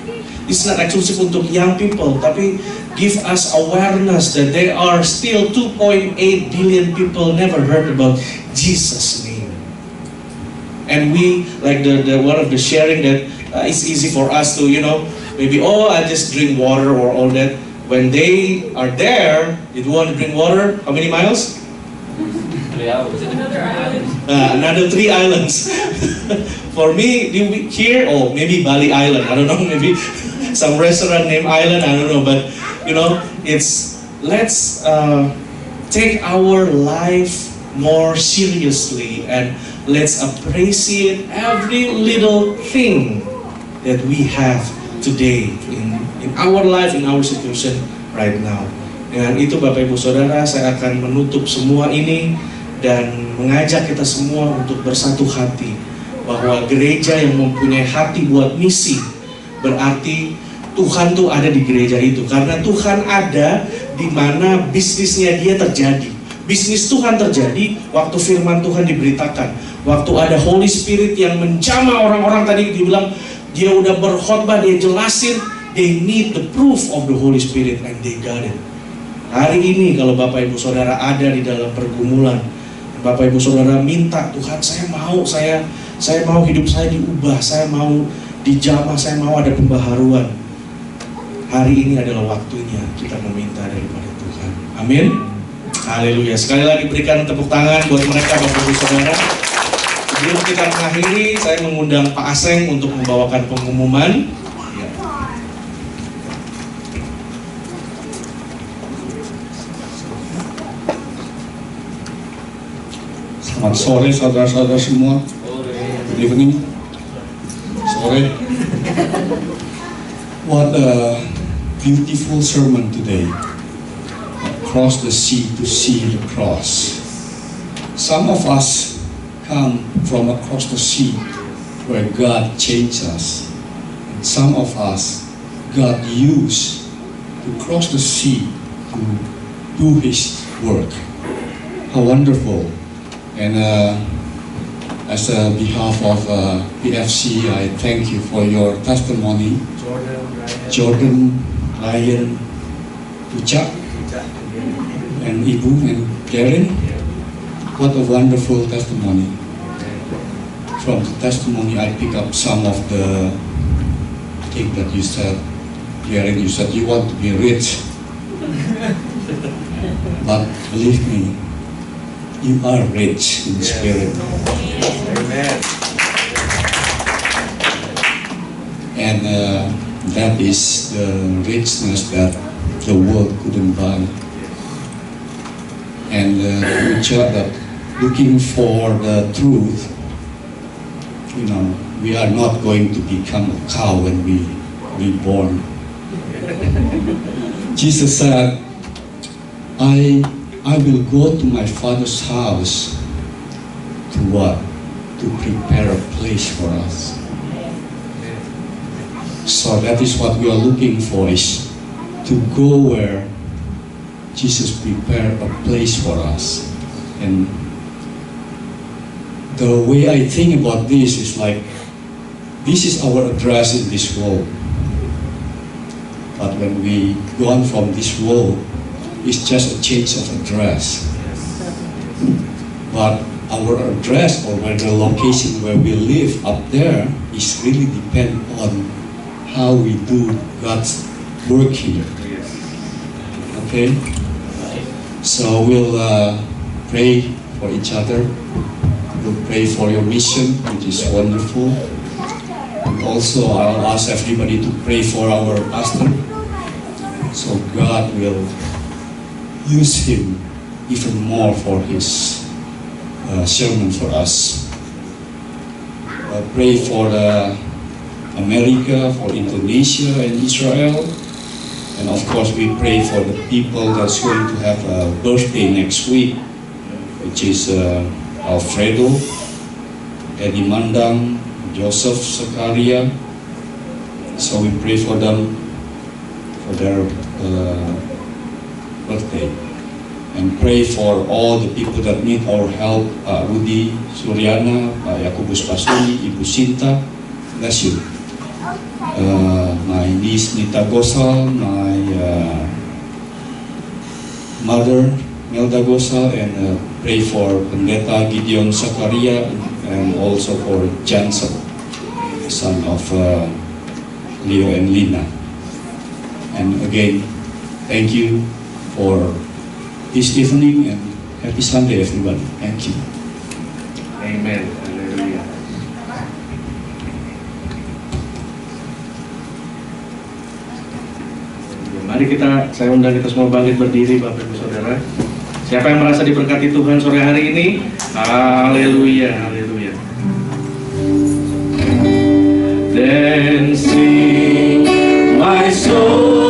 it's not exclusive untuk young people, tapi give us awareness that there are still 2.8 billion people never heard about Jesus' name. And we, like the one of the sharing that it's easy for us to, maybe, I just drink water or all that. When they are there, they want to drink water, how many miles? 3 hours. Another 3 islands. For me, here, maybe Bali Island, I don't know, maybe some restaurant named Island, I don't know, but let's take our life more seriously, and let's appreciate every little thing that we have today in our life, in our situation right now. Dengan itu Bapak Ibu Saudara, saya akan menutup semua ini dan mengajak kita semua untuk bersatu hati bahwa gereja yang mempunyai hati buat misi, berarti Tuhan tuh ada di gereja itu, karena Tuhan ada di mana bisnisnya dia terjadi. Bisnis Tuhan terjadi waktu firman Tuhan diberitakan, waktu ada Holy Spirit yang menjamah orang-orang tadi dibilang dia udah berkhotbah, dia jelasin, they need the proof of the Holy Spirit and they got it. Hari ini kalau Bapak Ibu Saudara ada di dalam pergumulan, Bapak Ibu Saudara minta, Tuhan saya mau hidup saya diubah, saya mau dijamah, saya mau ada pembaharuan. hari ini adalah waktunya kita meminta daripada Tuhan. Amin. Haleluya. Sekali lagi berikan tepuk tangan buat mereka Bapak Ibu Saudara. Sebelum kita mengakhiri, saya mengundang Pak Aseng untuk membawakan pengumuman. Selamat sore saudara-saudara semua. Good evening. Sore. What a beautiful sermon today. Across the sea to see the cross. Some of us come from across the sea where God changed us. And some of us God used to cross the sea to do His work. How wonderful. And as a behalf of PFC, I thank you for your testimony. Jordan, Ryan, Ucap, and Ibu and Karen. What a wonderful testimony. From the testimony, I pick up some of the things that you said. Karen, you said you want to be rich. But believe me, you are rich in spirit. Amen. And that is the richness that the world couldn't buy. And that looking for the truth, we are not going to become a cow when we reborn. Jesus said, I will go to my Father's house to what? To prepare a place for us. So that is what we are looking for, is to go where Jesus prepared a place for us. And the way I think about this is like, this is our address in this world. But when we go on from this world, it's just a change of address. But our address, or where the location where we live up there, is really depend on how we do God's work here. Okay? So we'll pray for each other. We'll pray for your mission, which is wonderful. And also I'll ask everybody to pray for our pastor, so God will use him even more for his sermon for us. Pray for America, for Indonesia and Israel. And of course we pray for the people that's going to have a birthday next week, which is Alfredo, Eddie Mandang, Joseph Zakaria. So we pray for them, for their birthday, and pray for all the people that need our help. Pak Rudi Suryana, Pak Yakubus Pasuni, Ibu Sinta, bless you. My niece Nita Gosal, my mother Melda Gosal, and pray for Pendeta Gideon Zakaria, and also for Jansen, son of Leo and Lina. And again, thank you for this evening, and happy Sunday everybody. Thank you. Amen. Haleluya. Mari saya undang kita semua bangkit berdiri, Bapak Ibu Saudara. Siapa yang merasa diberkati Tuhan sore hari ini? Haleluya, haleluya. Then sing my soul.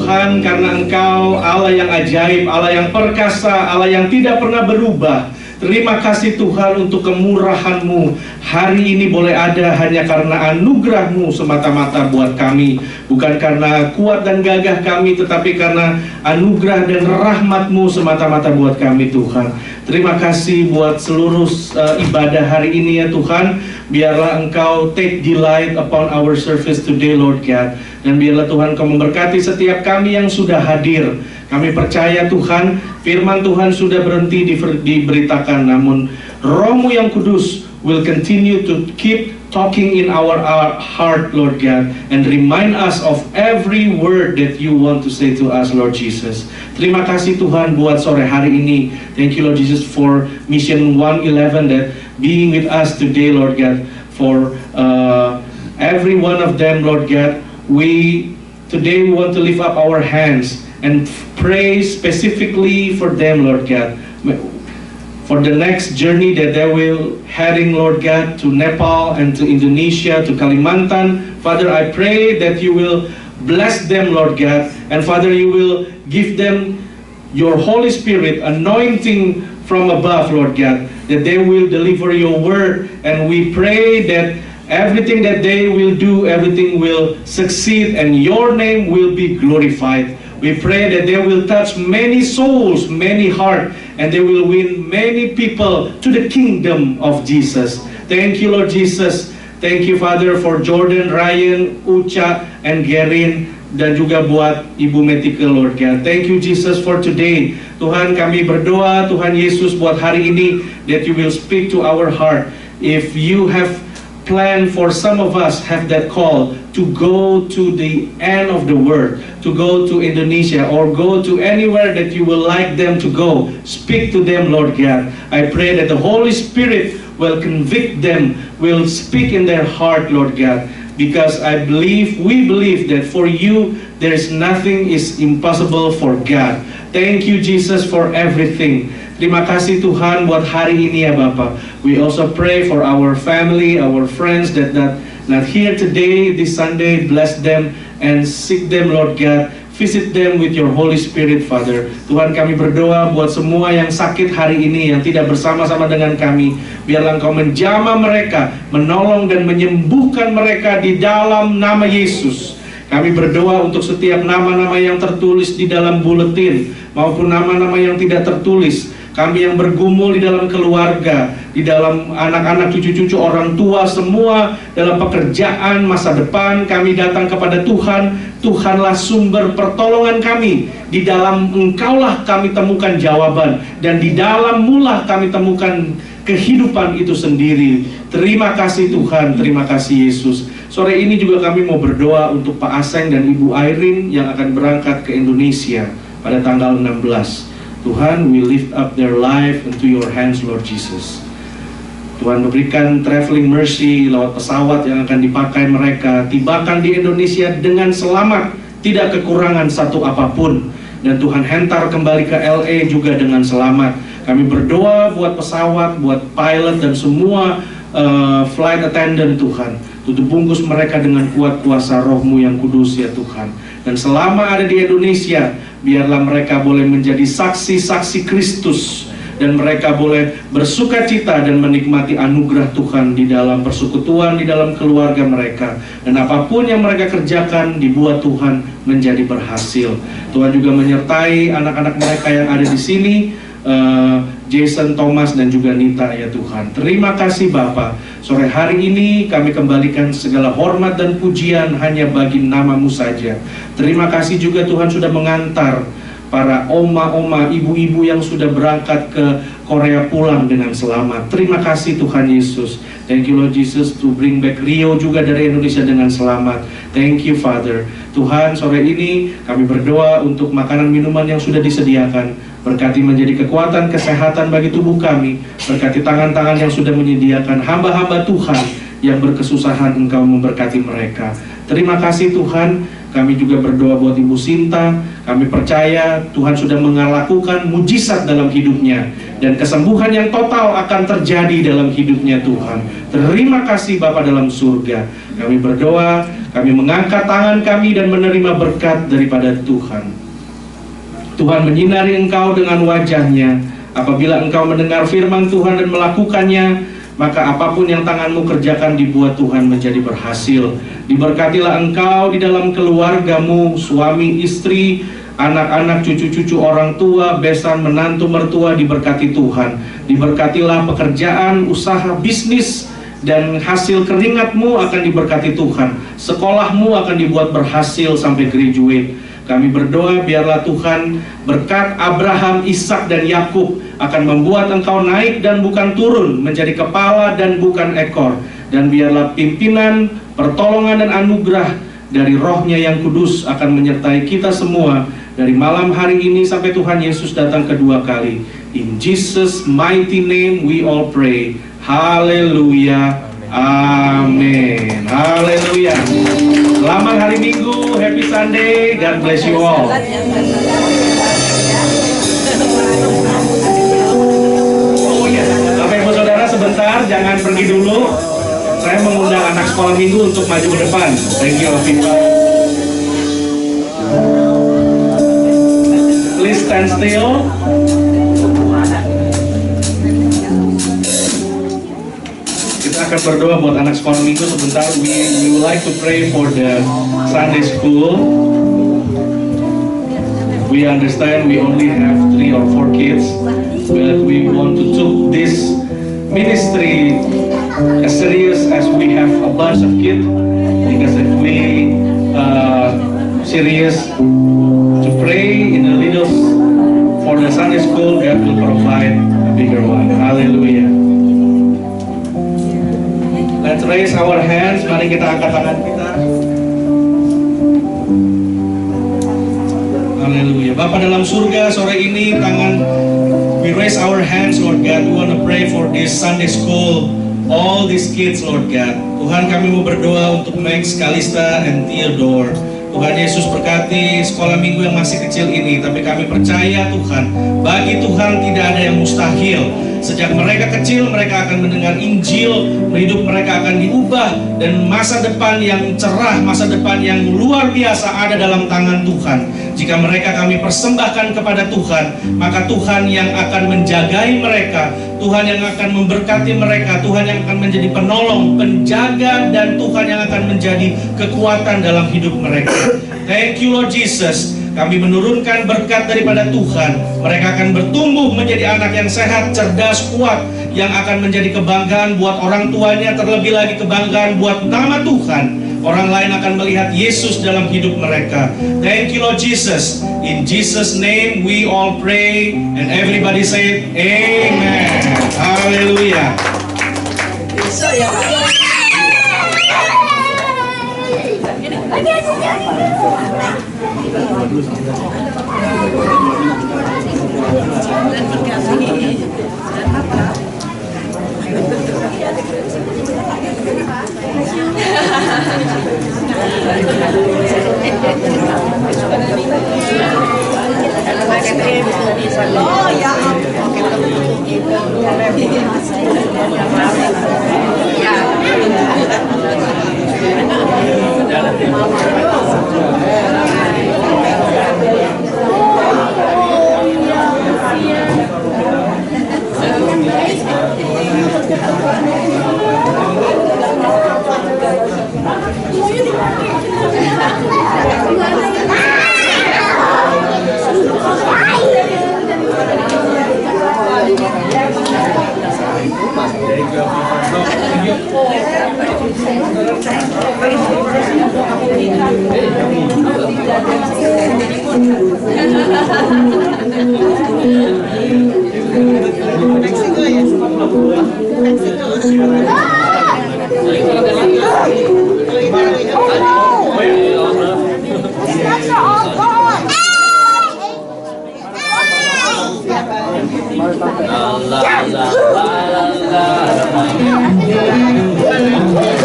Tuhan, karena Engkau Allah yang ajaib, Allah yang perkasa, Allah yang tidak pernah berubah. Terima kasih Tuhan untuk kemurahan-Mu. Hari ini boleh ada hanya karena anugerah-Mu semata-mata buat kami. Bukan karena kuat dan gagah kami, tetapi karena anugerah dan rahmat-Mu semata-mata buat kami Tuhan. Terima kasih buat seluruh ibadah hari ini ya Tuhan. Biarlah Engkau take delight upon our service today Lord God. Dan biarlah Tuhan Kau memberkati setiap kami yang sudah hadir. Kami percaya Tuhan, firman Tuhan sudah berhenti diberitakan, namun Roh-Mu yang kudus will continue to keep talking in our heart, Lord God, and remind us of every word that you want to say to us, Lord Jesus. Terima kasih Tuhan buat sore hari ini. Thank you Lord Jesus for Mission 111 that being with us today, Lord God. For every one of them, Lord God, today we want to lift up our hands and pray specifically for them, Lord God, for the next journey that they will heading, Lord God, to Nepal and to Indonesia, to Kalimantan. Father, I pray that you will bless them, Lord God, and Father, you will give them your Holy Spirit anointing from above, Lord God, that they will deliver your word, and we pray that everything that they will do, everything will succeed, and your name will be glorified. We pray that they will touch many souls, many hearts, and they will win many people to the kingdom of Jesus. Thank you, Lord Jesus. Thank you, Father, for Jordan, Ryan, Ucha, and Gerin, dan juga buat Ibu Metika, Lord God. Thank you, Jesus, for today. Tuhan, kami berdoa, Tuhan Yesus, buat hari ini, that you will speak to our heart. If you have plan for some of us have that call to go to the end of the world, to go to Indonesia or go to anywhere that you will like them to go. Speak to them, Lord God. I pray that the Holy Spirit will convict them, will speak in their heart, Lord God. Because we believe that for you, there is nothing is impossible for God. Thank you, Jesus, for everything. Terima kasih Tuhan buat hari ini ya Bapak. We also pray for our family, our friends that not here today, this Sunday. Bless them and seek them, Lord God. Visit them with your Holy Spirit, Father. Tuhan, kami berdoa buat semua yang sakit hari ini, yang tidak bersama-sama dengan kami. Biarlah Engkau menjamah mereka, menolong dan menyembuhkan mereka di dalam nama Yesus. Kami berdoa untuk setiap nama-nama yang tertulis di dalam buletin maupun nama-nama yang tidak tertulis. Kami yang bergumul di dalam keluarga, di dalam anak-anak, cucu-cucu, orang tua, semua dalam pekerjaan, masa depan, kami datang kepada Tuhan. Tuhanlah sumber pertolongan kami. Di dalam Engkaulah kami temukan jawaban, dan di dalam-Mulah kami temukan kehidupan itu sendiri. Terima kasih Tuhan, terima kasih Yesus. Sore ini juga kami mau berdoa untuk Pak Aseng dan Ibu Irene yang akan berangkat ke Indonesia pada tanggal 16. Tuhan, we lift up their life into your hands, Lord Jesus. Tuhan, berikan traveling mercy lewat pesawat yang akan dipakai mereka, tibakan di Indonesia dengan selamat, tidak kekurangan satu apapun. Dan Tuhan hentar kembali ke LA juga dengan selamat. Kami berdoa buat pesawat, buat pilot dan semua flight attendant Tuhan. Tutup bungkus mereka dengan kuat kuasa Roh-Mu yang kudus ya Tuhan. Dan selama ada di Indonesia, biarlah mereka boleh menjadi saksi-saksi Kristus, dan mereka boleh bersuka cita dan menikmati anugerah Tuhan di dalam persekutuan, di dalam keluarga mereka. Dan apapun yang mereka kerjakan dibuat Tuhan menjadi berhasil. Tuhan juga menyertai anak-anak mereka yang ada di sini, Jason, Thomas, dan juga Nita ya Tuhan. Terima kasih Bapa. Sore hari ini kami kembalikan segala hormat dan pujian hanya bagi nama-Mu saja. Terima kasih juga Tuhan sudah mengantar para oma-oma, ibu-ibu yang sudah berangkat ke Korea pulang dengan selamat. Terima kasih Tuhan Yesus. Thank you Lord Jesus to bring back Rio juga dari Indonesia dengan selamat. Thank you Father. Tuhan, sore ini kami berdoa untuk makanan minuman yang sudah disediakan. Berkati menjadi kekuatan kesehatan bagi tubuh kami. Berkati tangan-tangan yang sudah menyediakan hamba-hamba Tuhan yang berkesusahan Engkau memberkati mereka. Terima kasih Tuhan, kami juga berdoa buat Ibu Sinta. Kami percaya Tuhan sudah melakukan mujizat dalam hidupnya, dan kesembuhan yang total akan terjadi dalam hidupnya Tuhan. Terima kasih Bapa dalam surga. Kami berdoa, kami mengangkat tangan kami dan menerima berkat daripada Tuhan. Tuhan menyinari Engkau dengan wajahnya. Apabila Engkau mendengar firman Tuhan dan melakukannya, maka apapun yang tanganmu kerjakan dibuat Tuhan menjadi berhasil. Diberkatilah Engkau di dalam keluargamu, suami, istri, anak-anak, cucu-cucu orang tua, besan, menantu, mertua, diberkati Tuhan. Diberkatilah pekerjaan, usaha, bisnis, dan hasil keringatmu akan diberkati Tuhan. Sekolahmu akan dibuat berhasil sampai graduate. Kami berdoa biarlah Tuhan berkat Abraham, Ishak, dan Yakub akan membuat engkau naik dan bukan turun, menjadi kepala dan bukan ekor. Dan biarlah pimpinan, pertolongan, dan anugerah dari Roh-Nya yang kudus akan menyertai kita semua dari malam hari ini sampai Tuhan Yesus datang kedua kali. In Jesus' mighty name we all pray. Haleluya. Amin. Haleluya. Selamat hari Minggu. Happy Sunday. God bless you all. Bapak Ibu Saudara, sebentar, jangan pergi dulu. Saya mengundang anak sekolah minggu untuk maju ke depan. Thank you, Viva. Please stand still. Akan berdoa buat anak sekolah minggu sebentar. We would like to pray for the Sunday school. We understand we only have 3 or 4 kids, but we want to take this ministry as serious as we have a bunch of kids, because if we serious to pray in the little for the Sunday school, God will provide a bigger one. Hallelujah. Let's raise our hands. Mari kita angkat tangan kita. Haleluya. Bapa dalam surga, sore ini we raise our hands, Lord God. We want to pray for this Sunday school, all these kids, Lord God. Tuhan, kami mau berdoa untuk Max, Kalista, and Theodore. Tuhan Yesus berkati sekolah minggu yang masih kecil ini. Tapi kami percaya Tuhan, bagi Tuhan tidak ada yang mustahil. Sejak mereka kecil, mereka akan mendengar Injil, hidup mereka akan diubah, dan masa depan yang cerah, masa depan yang luar biasa ada dalam tangan Tuhan. Jika mereka kami persembahkan kepada Tuhan, maka Tuhan yang akan menjagai mereka, Tuhan yang akan memberkati mereka, Tuhan yang akan menjadi penolong, penjaga, dan Tuhan yang akan menjadi kekuatan dalam hidup mereka. Thank you Lord Jesus. Kami menurunkan berkat daripada Tuhan. Mereka akan bertumbuh menjadi anak yang sehat, cerdas, kuat, yang akan menjadi kebanggaan buat orang tuanya, terlebih lagi kebanggaan buat nama Tuhan. Orang lain akan melihat Yesus dalam hidup mereka. Thank you Lord Jesus. In Jesus' name we all pray, and everybody say Amen. Hallelujah. La la la la la la.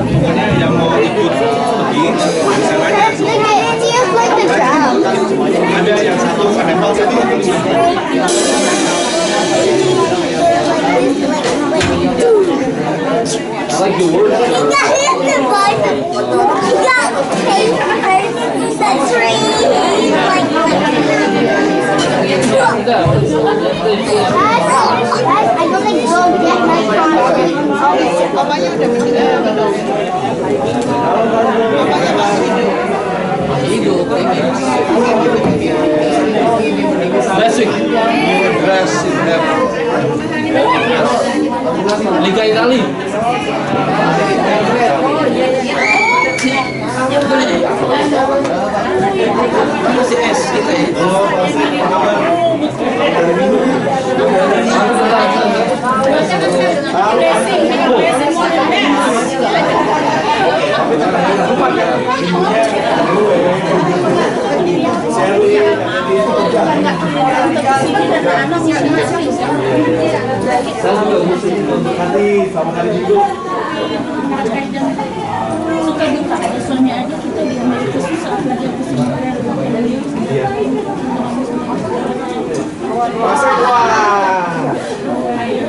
pokoknya yang mau ikut pergi bisa nanya. Ada yang satu level satu. I like the word. He got papers, the tree, I don't think don't get my Mamanya udah meninggal. Blessing. Liga Itali. Masih S kita ya. Suka duka soalnya aja kita di Amerika susah belajar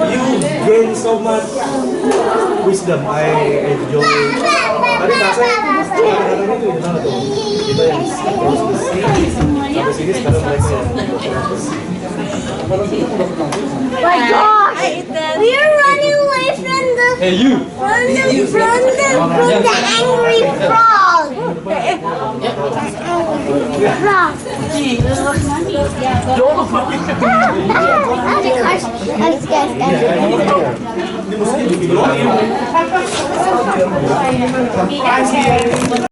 You gain so much wisdom. I enjoy. Tadi kata-katanya itu gimana tuh? Kita yang sampai sini sekarang mereka. My gosh! We are running away from the angry frog. Frog.